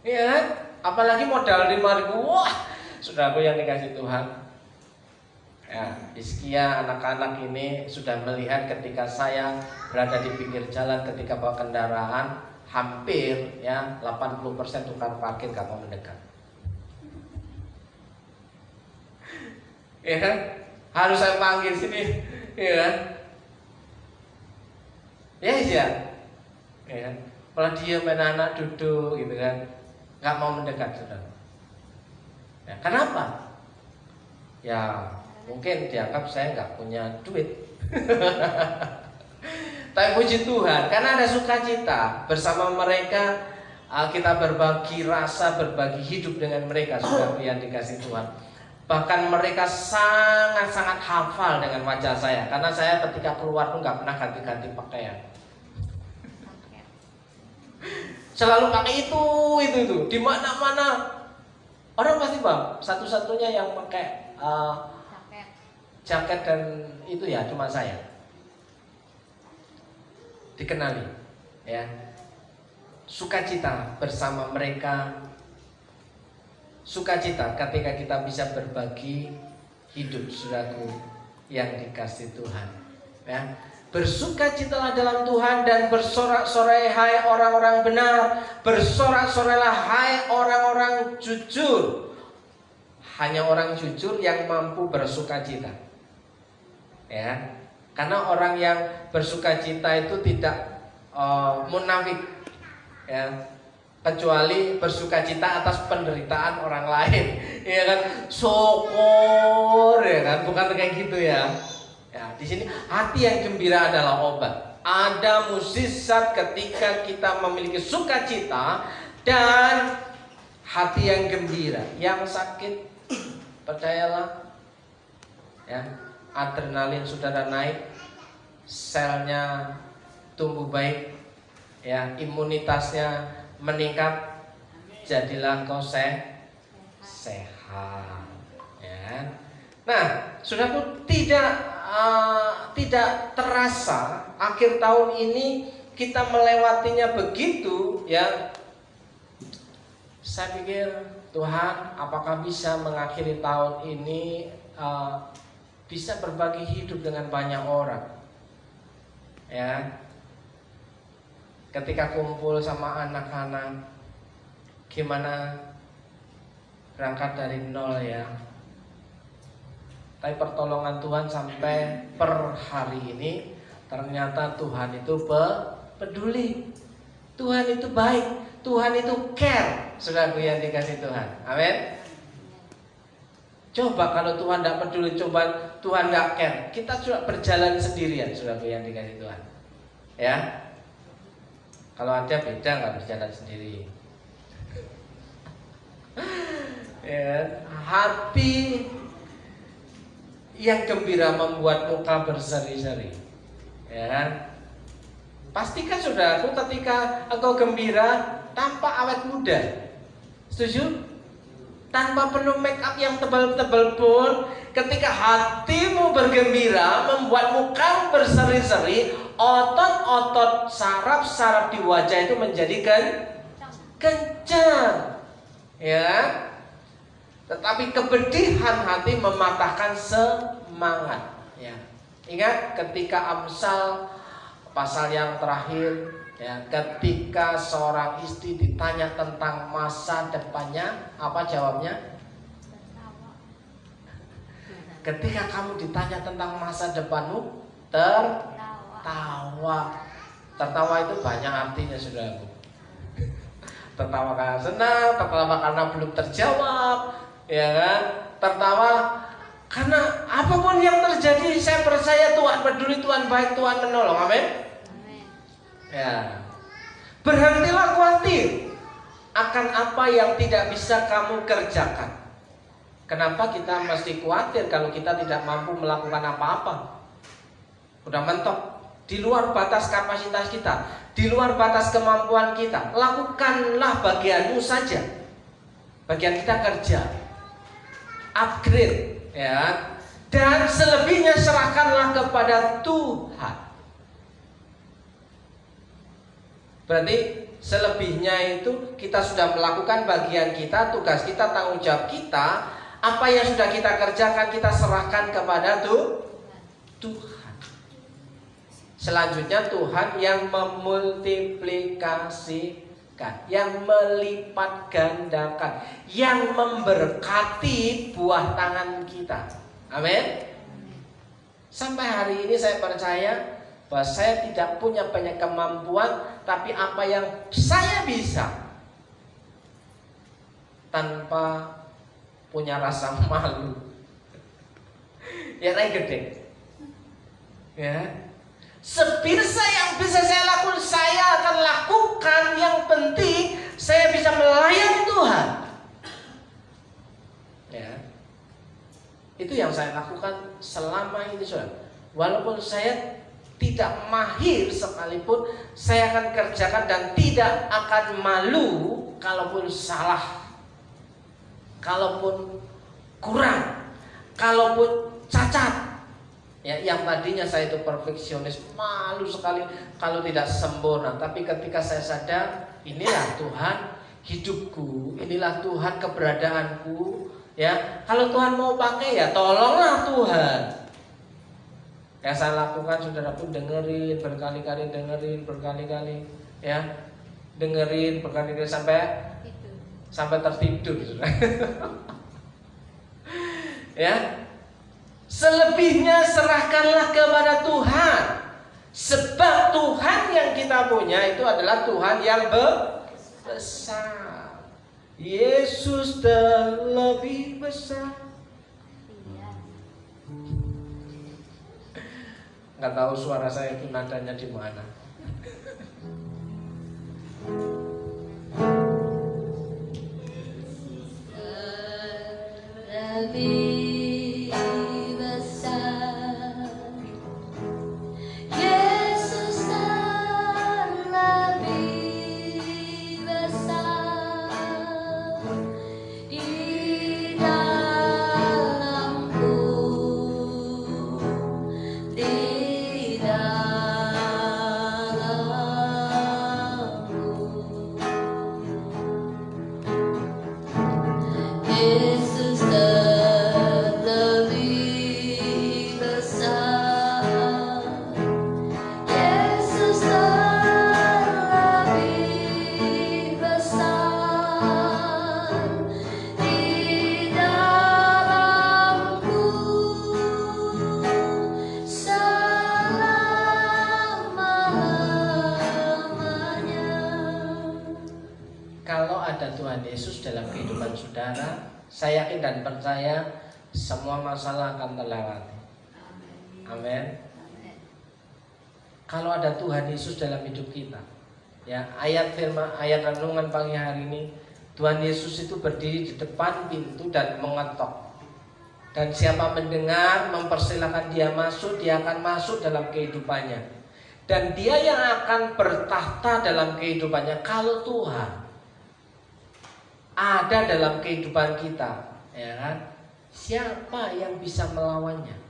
S2: Iya kan? Apalagi modal 5.000. Wah, saudaraku yang dikasih Tuhan. Ya, Hizkia anak-anak ini sudah melihat ketika saya berada di pinggir jalan ketika bawa kendaraan, hampir ya 80% tukang parkir gak mau mendekat. Ya kan? Harus saya panggil sini, ya kan? Ya. Ya kan? Malah dia main anak duduk gitu kan, nggak mau mendekat saudara. Ya, kenapa? Ya mungkin dianggap saya nggak punya duit. Tapi puji Tuhan, karena ada sukacita bersama mereka, kita berbagi rasa, berbagi hidup dengan mereka, saudara yang dikasih Tuhan. Bahkan mereka sangat-sangat hafal dengan wajah saya, karena saya ketika keluar pun nggak pernah ganti-ganti pakaian. Selalu pakai itu. Di mana-mana orang pasti bang, satu-satunya yang pakai jaket dan itu ya cuma saya. Dikenali, ya. Sukacita bersama mereka. Sukacita ketika kita bisa berbagi hidup saudaraku yang dikasih Tuhan, ya. Bersukacitalah dalam Tuhan dan bersorak-sorai hai orang-orang benar, bersorak-sorailah hai orang-orang jujur. Hanya orang jujur yang mampu bersukacita, ya. Karena orang yang bersukacita itu tidak munafik, ya. Kecuali bersukacita atas penderitaan orang lain, ya kan, syukur, ya kan, bukan kayak gitu ya. Ya, di sini hati yang gembira adalah obat. Ada mukjizat ketika kita memiliki sukacita dan hati yang gembira. Yang sakit, percayalah, ya, adrenalin saudara naik, selnya tumbuh baik, ya, imunitasnya meningkat, jadilah kau sehat, ya. Nah, saudaraku, tidak terasa akhir tahun ini kita melewatinya begitu, ya. Saya pikir Tuhan, apakah bisa mengakhiri tahun ini bisa berbagi hidup dengan banyak orang, ya. Ketika kumpul sama anak-anak, gimana berangkat dari nol ya. Tapi pertolongan Tuhan sampai per hari ini, ternyata Tuhan itu peduli. Tuhan itu baik, Tuhan itu care, saudaraku yang dikasih Tuhan. Amin. Coba kalau Tuhan tidak peduli, coba Tuhan tidak care, kita cuma berjalan sendirian, saudaraku yang dikasih Tuhan. Ya. Kalau ada beda nggak berjalan sendiri. Ya, hati yang gembira membuat muka berseri-seri? Ya kan? Pastikan saudaraku, ketika engkau gembira tampak awet muda. Setuju? Tanpa perlu make up yang tebal-tebal pun, ketika hatimu bergembira membuat muka berseri-seri, otot-otot saraf-saraf di wajah itu menjadi kencang. Ya. Tetapi kepedihan hati mematahkan semangat. Ya. Ingat ketika Amsal pasal yang terakhir, ya, ketika seorang istri ditanya tentang masa depannya, apa jawabnya? Ketika kamu ditanya tentang masa depanmu, tertawa. Tertawa itu banyak artinya, saudaraku. Tertawa karena senang, tertawa karena belum terjawab, ya kan? Tertawa karena apapun yang terjadi, saya percaya Tuhan peduli, Tuhan baik, Tuhan menolong. Amin. Ya. Berhentilah khawatir akan apa yang tidak bisa kamu kerjakan. Kenapa kita mesti khawatir kalau kita tidak mampu melakukan apa-apa? Udah mentok, di luar batas kapasitas kita, di luar batas kemampuan kita. Lakukanlah bagianmu saja. Bagian kita kerja, upgrade, ya. Dan selebihnya serahkanlah kepada Tuhan. Berarti selebihnya itu kita sudah melakukan bagian kita, tugas kita, tanggung jawab kita. Apa yang sudah kita kerjakan kita serahkan kepada Tuhan. Selanjutnya Tuhan yang memultiplikasikan, yang melipat gandakan, yang memberkati buah tangan kita. Amin. Sampai hari ini saya percaya bahwa saya tidak punya banyak kemampuan, tapi apa yang saya bisa tanpa punya rasa malu, ya naik gede, ya. Sebisa yang bisa saya lakukan, saya akan lakukan. Yang penting saya bisa melayani Tuhan, ya. Itu yang saya lakukan selama ini, saudara. Walaupun saya tidak mahir sekalipun, saya akan kerjakan dan tidak akan malu kalaupun salah, kalaupun kurang, kalaupun cacat. Ya, yang tadinya saya itu perfeksionis, malu sekali kalau tidak sempurna. Tapi ketika saya sadar, inilah Tuhan hidupku, inilah Tuhan keberadaanku. Ya, kalau Tuhan mau pakai, ya tolonglah Tuhan. Yang saya lakukan, saudara pun dengerin berkali-kali, ya, dengerin berkali-kali sampai tertidur, saudara. Ya, selebihnya serahkanlah kepada Tuhan, sebab Tuhan yang kita punya itu adalah Tuhan yang besar. Yesus terlebih besar. Nggak tahu suara saya itu nadanya di mana.
S3: Lebih besar, Yesus lebih besar di dalamku, di dalamku. Yesus lebih besar, Yesus lebih besar di dalamku selama-lamanya.
S2: Kalau ada Tuhan Yesus dalam kehidupan saudara, saya yakin dan percaya semua masalah akan terlewati. Amin. Kalau ada Tuhan Yesus dalam hidup kita, ya, ayat renungan pagi hari ini, Tuhan Yesus itu berdiri di depan pintu dan mengetok. Dan siapa mendengar, mempersilahkan dia masuk, dia akan masuk dalam kehidupannya. Dan dia yang akan bertahta dalam kehidupannya kalau Tuhan ada dalam kehidupan kita, ya kan? Siapa yang bisa melawannya?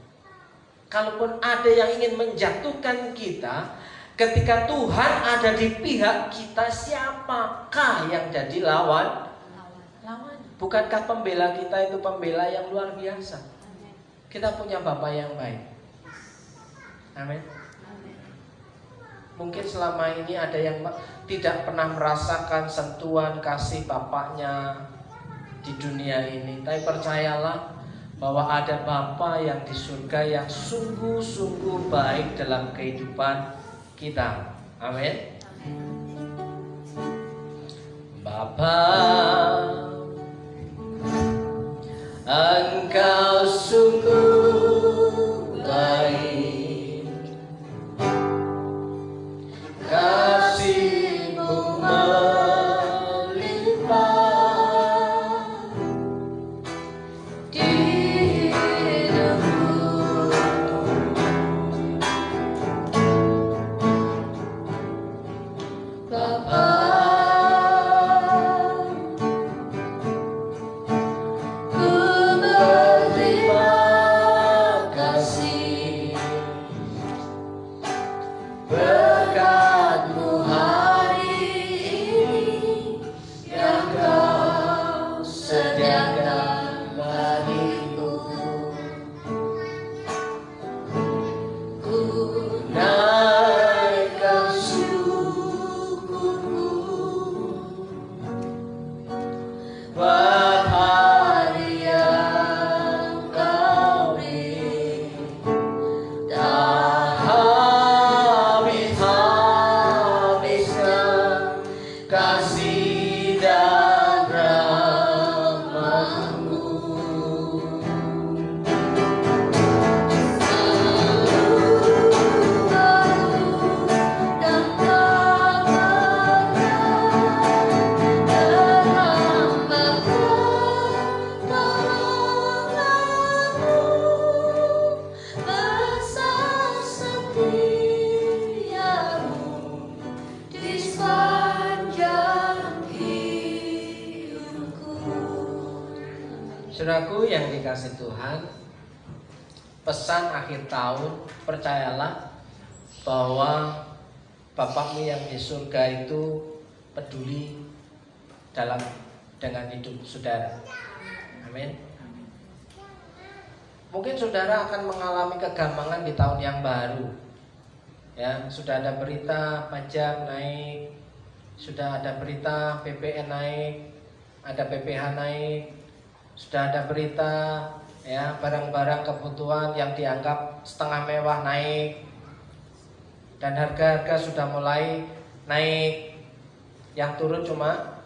S2: Kalaupun ada yang ingin menjatuhkan kita, ketika Tuhan ada di pihak kita, siapakah yang jadi lawan? Bukankah pembela kita itu pembela yang luar biasa? Kita punya Bapa yang baik. Amin. Mungkin selama ini ada yang tidak pernah merasakan sentuhan kasih Bapaknya di dunia ini. Tapi percayalah bahwa ada Bapa yang di surga yang sungguh-sungguh baik dalam kehidupan kita. Amin. Bapa, Engkau sungguh baik, kasih-Mu melimpah
S3: di hidupku. Bapa, ku berterima kasih berkat-Mu hari ini yang Kau sediakan bagiku. Ku naikkan syukurku buat hari yang Kau beri. Tak habis-habisnya kasih dan rahmat-Mu. Selalu baru dan tak pernah terlambat pertolongan-Mu. Besar setia-Mu di sepanjang hidupku.
S2: Saudaraku yang dikasih Tuhan, pesan akhir tahun, percayalah bahwa Bapakmu yang di surga itu peduli dengan hidup saudara. Amin. Mungkin saudara akan mengalami kegampangan di tahun yang baru. Ya, sudah ada berita pajak naik, sudah ada berita PPN naik, ada PPH naik, sudah ada berita ya barang-barang kebutuhan yang dianggap setengah mewah naik, dan harga-harga sudah mulai naik. Yang turun cuma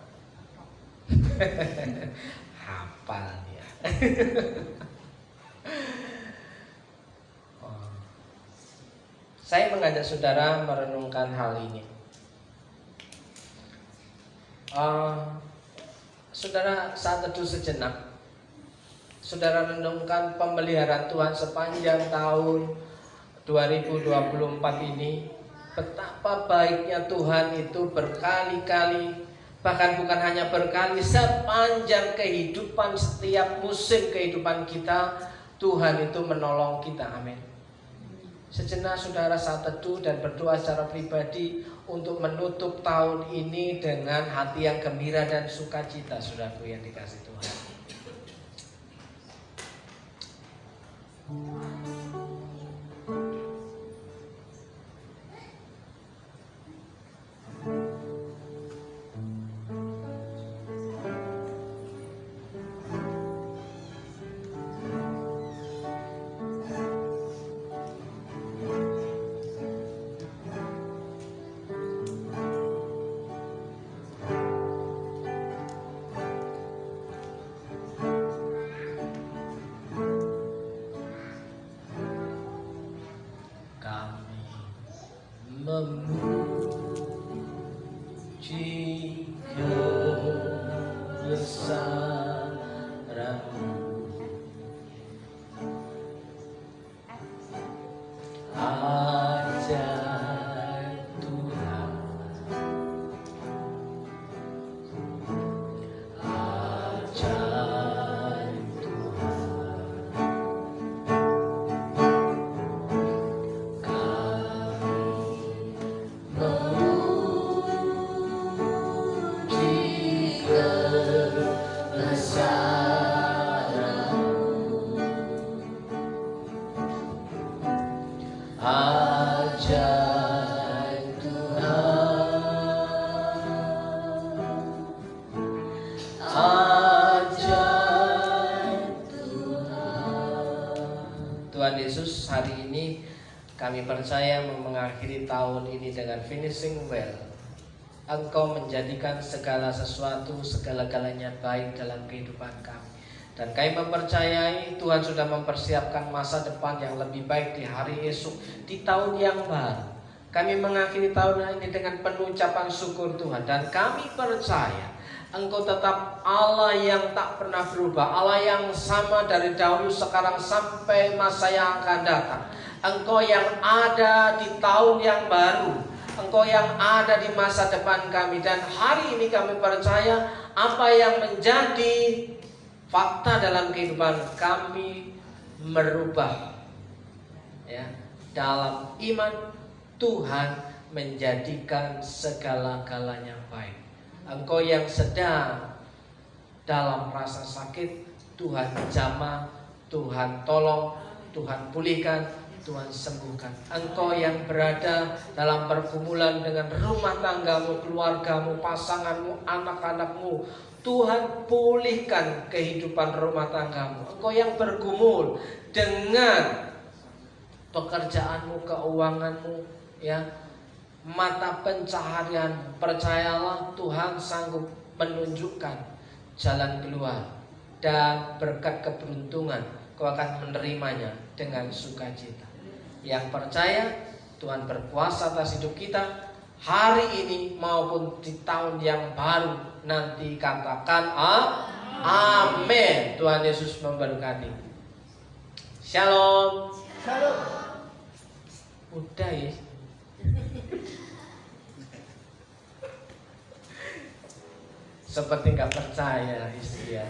S2: hafal ya. Saya mengajak saudara merenungkan hal ini. Saudara saat teduh sejenak, saudara renungkan pemeliharaan Tuhan sepanjang tahun 2024 ini. Betapa baiknya Tuhan itu berkali-kali, bahkan bukan hanya berkali, sepanjang kehidupan, setiap musim kehidupan kita, Tuhan itu menolong kita. Amin. Sejenak saudara saat teduh dan berdoa secara pribadi untuk menutup tahun ini dengan hati yang gembira dan sukacita, saudaraku yang dikasih Tuhan. Memuji kebesaran-Mu, ajaib Tuhan, ajaib Tuhan Yesus. Hari ini kami percaya mengakhiri tahun ini dengan finishing well. Engkau menjadikan segala sesuatu, segala-galanya baik dalam kehidupan kami. Dan kami mempercayai Tuhan sudah mempersiapkan masa depan yang lebih baik di hari esok, di tahun yang baru. Kami mengakhiri tahun ini dengan penuh ucapan syukur Tuhan. Dan kami percaya Engkau tetap Allah yang tak pernah berubah, Allah yang sama dari dahulu, sekarang sampai masa yang akan datang. Engkau yang ada di tahun yang baru, Engkau yang ada di masa depan kami. Dan hari ini kami percaya apa yang menjadi fakta dalam kehidupan kami merubah, ya. Dalam iman Tuhan menjadikan segala-galanya baik. Engkau yang sedang dalam rasa sakit, Tuhan jamah, Tuhan tolong, Tuhan pulihkan, Tuhan sembuhkan. Engkau yang berada dalam pergumulan dengan rumah tanggamu, keluargamu, pasanganmu, anak-anakmu, Tuhan pulihkan kehidupan rumah tanggamu. Engkau yang bergumul dengan pekerjaanmu, keuanganmu, ya, mata pencaharian, percayalah Tuhan sanggup menunjukkan jalan keluar, dan berkat keberuntungan kau akan menerimanya dengan sukacita. Yang percaya Tuhan berkuasa atas hidup kita hari ini maupun di tahun yang baru nanti, katakan amin. Tuhan Yesus memberkati. Shalom. Shalom. Udah ya. Seperti nggak percaya istri ya.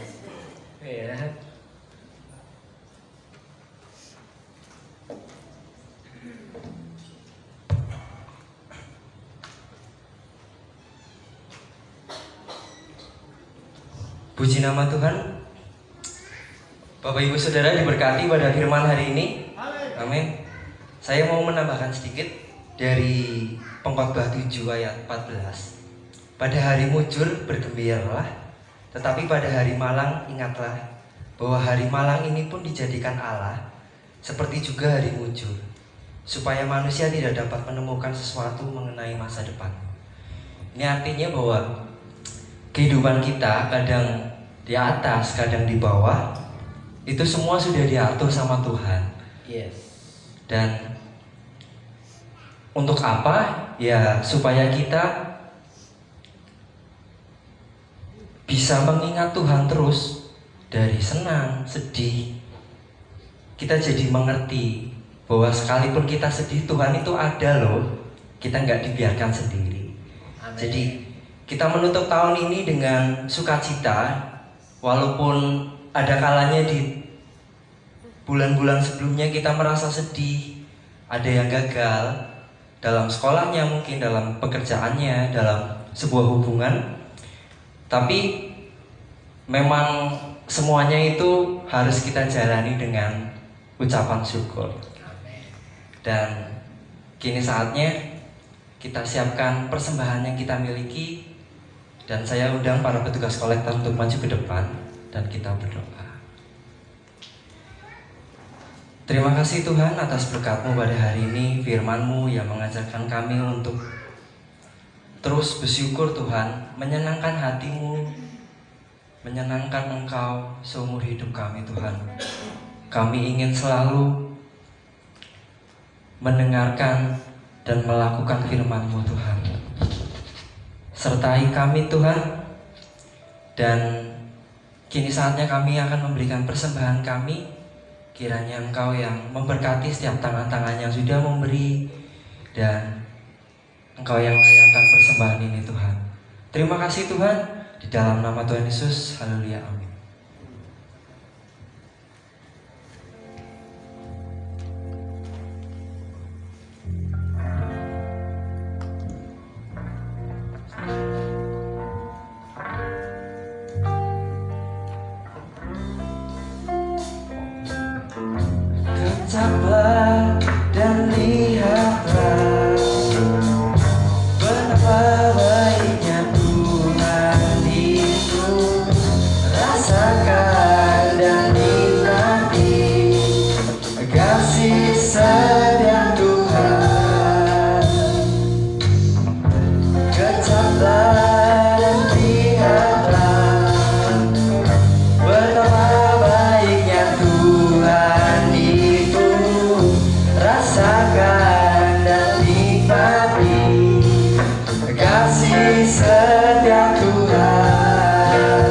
S1: Puji nama Tuhan. Bapak Ibu Saudara diberkati pada firman hari ini. Amin. Saya mau menambahkan sedikit dari Pengkhotbah 7 ayat 14. Pada hari mujur bergembiralah, tetapi pada hari malang ingatlah bahwa hari malang ini pun dijadikan Allah seperti juga hari mujur, supaya manusia tidak dapat menemukan sesuatu mengenai masa depan. Ini artinya bahwa kehidupan kita kadang di atas, kadang di bawah, itu semua sudah diatur sama Tuhan.
S2: Yes.
S1: Dan untuk apa? Ya supaya kita bisa mengingat Tuhan terus, dari senang, sedih. Kita jadi mengerti bahwa sekalipun kita sedih, Tuhan itu ada loh. Kita nggak dibiarkan sendiri.
S2: Amen.
S1: Jadi kita menutup tahun ini dengan sukacita, walaupun ada kalanya di bulan-bulan sebelumnya kita merasa sedih, ada yang gagal dalam sekolahnya, mungkin dalam pekerjaannya, dalam sebuah hubungan. Tapi memang semuanya itu harus kita jalani dengan ucapan syukur. Dan kini saatnya kita siapkan persembahan yang kita miliki. Dan saya undang para petugas kolektor untuk maju ke depan dan kita berdoa. Terima kasih Tuhan atas berkat-Mu pada hari ini, firman-Mu yang mengajarkan kami untuk terus bersyukur Tuhan, menyenangkan hati-Mu, menyenangkan Engkau seumur hidup kami Tuhan. Kami ingin selalu mendengarkan dan melakukan firman-Mu Tuhan. Sertai kami Tuhan. Dan kini saatnya kami akan memberikan persembahan kami. Kiranya Engkau yang memberkati setiap tangan-tangan yang sudah memberi, dan Engkau yang melayangkan persembahan ini Tuhan. Terima kasih Tuhan, di dalam nama Tuhan Yesus, haleluya, amin. Kecaplah dan kasih setia Tuhan, kecaplah dan lihatlah betapa baiknya Tuhan itu. Rasakan dan nikmati kasih setia Tuhan,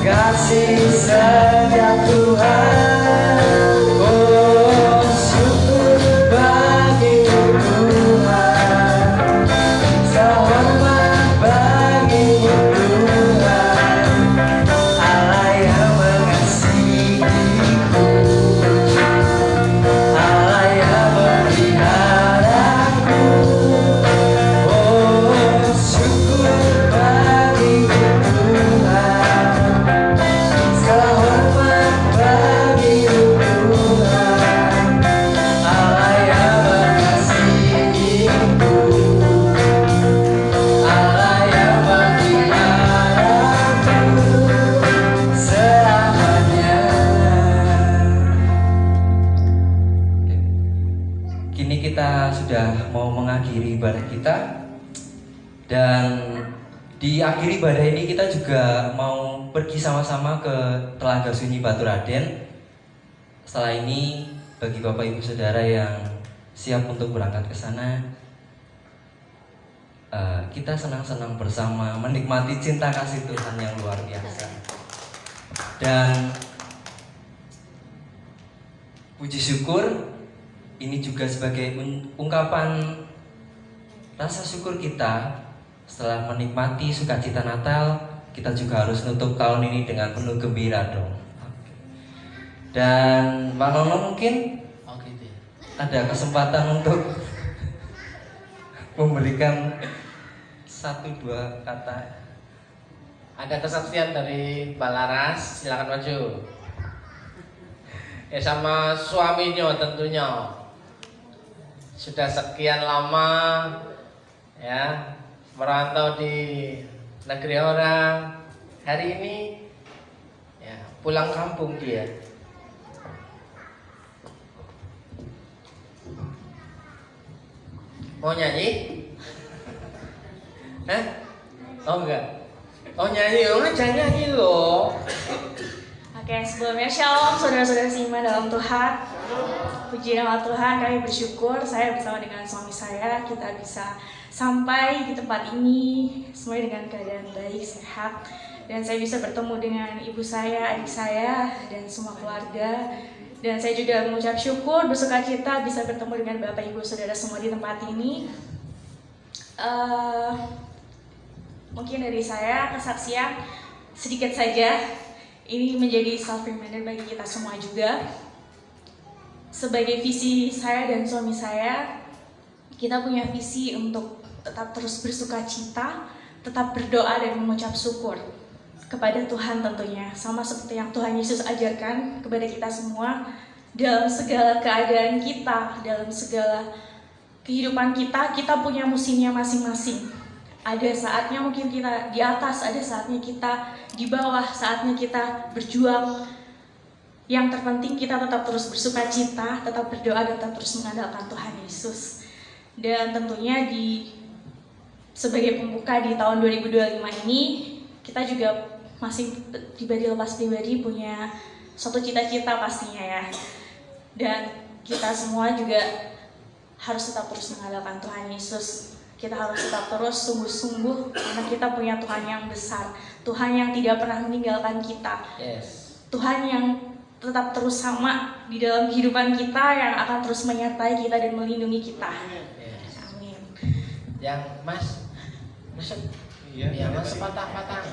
S1: kasih setia Tuhan. Oh, syukur bagimu Tuhan, selamat bagimu Tuhan, Allah yang mengasihiku, Allah yang memeliharaku. Oh, syukur bagimu Tuhan, selamat bagimu Tuhan, Allah yang mengasihiku, Allah yang memeliharaku selamanya. Kini kita sudah mau mengakhiri ibadah kita, dan di akhir ibadah ini kita juga mau pergi sama-sama ke Telaga Sunyi Baturaden. Setelah ini bagi Bapak Ibu Saudara yang siap untuk berangkat ke sana, kita senang-senang bersama menikmati cinta kasih Tuhan yang luar biasa. Dan puji syukur ini juga sebagai ungkapan rasa syukur kita setelah menikmati sukacita Natal. Kita juga harus nutup tahun ini dengan penuh gembira dong. Dan Pak Nono mungkin
S2: gitu ya.
S1: ada kesempatan untuk memberikan 1-2 kata.
S2: Ada kesaksian dari Mbak Laras, silakan maju. Ya, sama suaminya tentunya. Sudah sekian lama ya merantau di negeri orang. Hari ini ya pulang kampung dia. Mau nyanyi? Hah? Oh enggak? Oh nyanyi, jangan nyanyi loh.
S5: Oke, sebelumnya shalom saudara-saudara seiman dalam Tuhan. Puji nama Tuhan, kami bersyukur saya bersama dengan suami saya kita bisa sampai di tempat ini semuanya dengan keadaan baik, sehat, dan saya bisa bertemu dengan ibu saya, adik saya, dan semua keluarga. Dan saya juga mengucap syukur, bersuka cita bisa bertemu dengan Bapak Ibu Saudara semua di tempat ini. Mungkin dari saya kesaksian sedikit saja. Ini menjadi self reminder bagi kita semua juga. Sebagai visi saya dan suami saya, kita punya visi untuk tetap terus bersuka cita, tetap berdoa dan mengucap syukur kepada Tuhan tentunya. Sama seperti yang Tuhan Yesus ajarkan kepada kita semua dalam segala keadaan kita, dalam segala kehidupan kita, kita punya musimnya masing-masing. Ada saatnya mungkin kita di atas, ada saatnya kita di bawah, saatnya kita berjuang. Yang terpenting kita tetap terus bersuka cita, tetap berdoa, dan tetap terus mengandalkan Tuhan Yesus. Dan tentunya sebagai pembuka di tahun 2025 ini, kita juga masih pribadi lepas pribadi punya suatu cita-cita pastinya ya. Dan kita semua juga harus tetap terus mengandalkan Tuhan Yesus. Kita harus tetap terus sungguh-sungguh karena kita punya Tuhan yang besar, Tuhan yang tidak pernah meninggalkan kita.
S2: Yes.
S5: Tuhan yang tetap terus sama di dalam kehidupan kita, yang akan terus menyertai kita dan melindungi kita.
S2: Yes.
S5: Amin.
S2: Yang Mas,
S6: Iya,
S2: Mas sepatah-patah.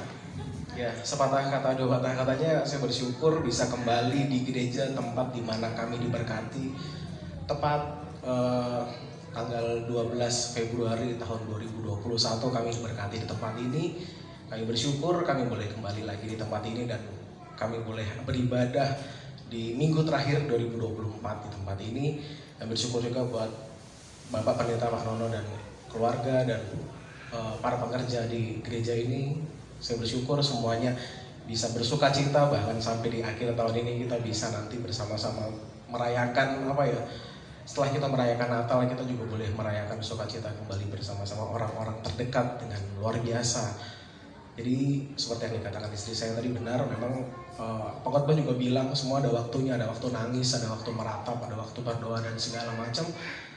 S6: Ya, sepatah kata dua patah katanya saya bersyukur bisa kembali di gereja tempat di mana kami diberkati. Tepat tanggal 12 Februari tahun 2021 kami diberkati di tempat ini. Kami bersyukur kami boleh kembali lagi di tempat ini dan kami boleh beribadah di minggu terakhir 2024 di tempat ini. Dan bersyukur juga buat Bapak Pendeta Pak Nono dan keluarga dan para pekerja di gereja ini. Saya bersyukur semuanya bisa bersuka cita, bahkan sampai di akhir tahun ini kita bisa nanti bersama-sama merayakan apa ya? Setelah kita merayakan Natal, kita juga boleh merayakan sukacita kembali bersama-sama orang-orang terdekat dengan luar biasa. Jadi seperti yang dikatakan istri saya tadi benar, memang pengkhotbah juga bilang semua ada waktunya, ada waktu nangis, ada waktu meratap, ada waktu berdoa dan segala macam.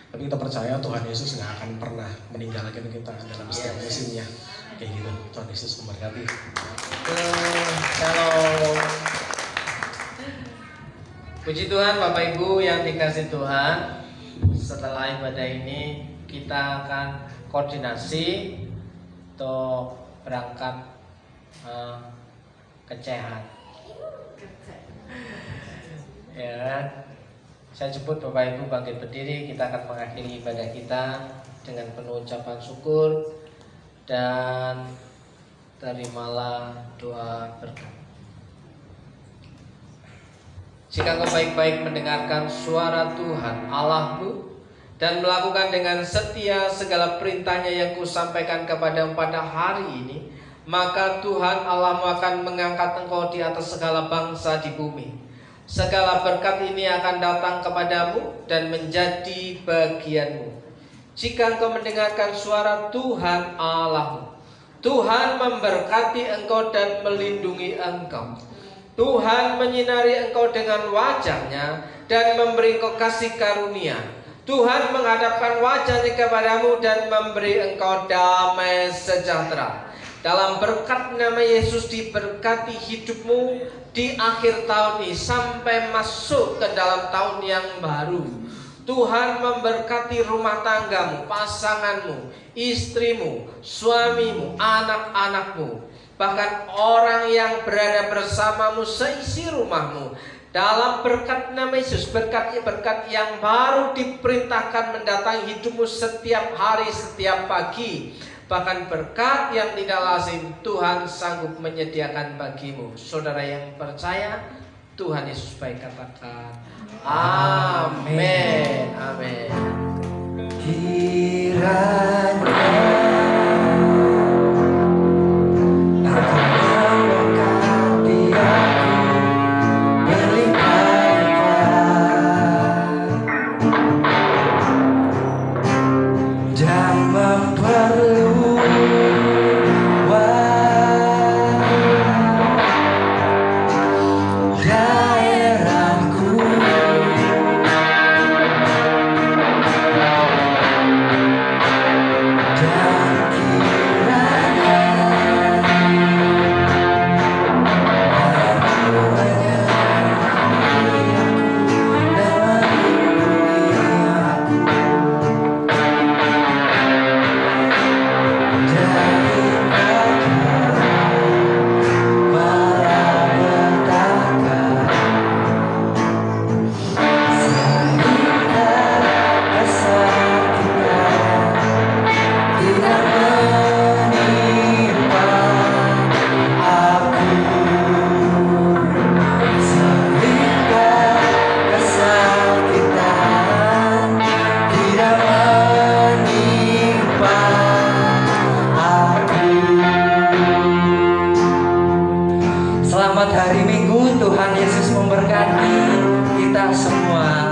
S6: Tapi kita percaya Tuhan Yesus nggak akan pernah meninggalkan kita dalam setiap musimnya. Kayak gitu. Tuhan Yesus memberkati.
S2: Shalom. Puji Tuhan Bapak Ibu yang dikasih Tuhan. Setelah ibadah ini kita akan koordinasi untuk berangkat ke CH. Ya, saya jemput Bapak Ibu bangkit berdiri. Kita akan mengakhiri ibadah kita dengan penuh ucapan syukur dan terimalah doa berkat. Jika engkau baik-baik mendengarkan suara Tuhan Allahmu dan melakukan dengan setia segala perintahnya yang kusampaikan kepadamu pada hari ini, maka Tuhan Allahmu akan mengangkat engkau di atas segala bangsa di bumi. Segala berkat ini akan datang kepadamu dan menjadi bagianmu. Jika engkau mendengarkan suara Tuhan Allahmu, Tuhan memberkati engkau dan melindungi engkau. Tuhan menyinari engkau dengan wajah-Nya dan memberi engkau kasih karunia. Tuhan menghadapkan wajah-Nya kepadamu dan memberi engkau damai sejahtera. Dalam berkat nama Yesus diberkati hidupmu di akhir tahun ini sampai masuk ke dalam tahun yang baru. Tuhan memberkati rumah tanggamu, pasanganmu, istrimu, suamimu, anak-anakmu, bahkan orang yang berada bersamamu seisi rumahmu. Dalam berkat nama Yesus, berkat-berkat yang baru diperintahkan mendatangi hidupmu setiap hari, setiap pagi. Bahkan berkat yang tidak lazim Tuhan sanggup menyediakan bagimu. Saudara yang percaya, Tuhan Yesus baik, katakan amin. Amin.
S1: Kiranya Selamat hari Minggu, Tuhan Yesus memberkati kita semua.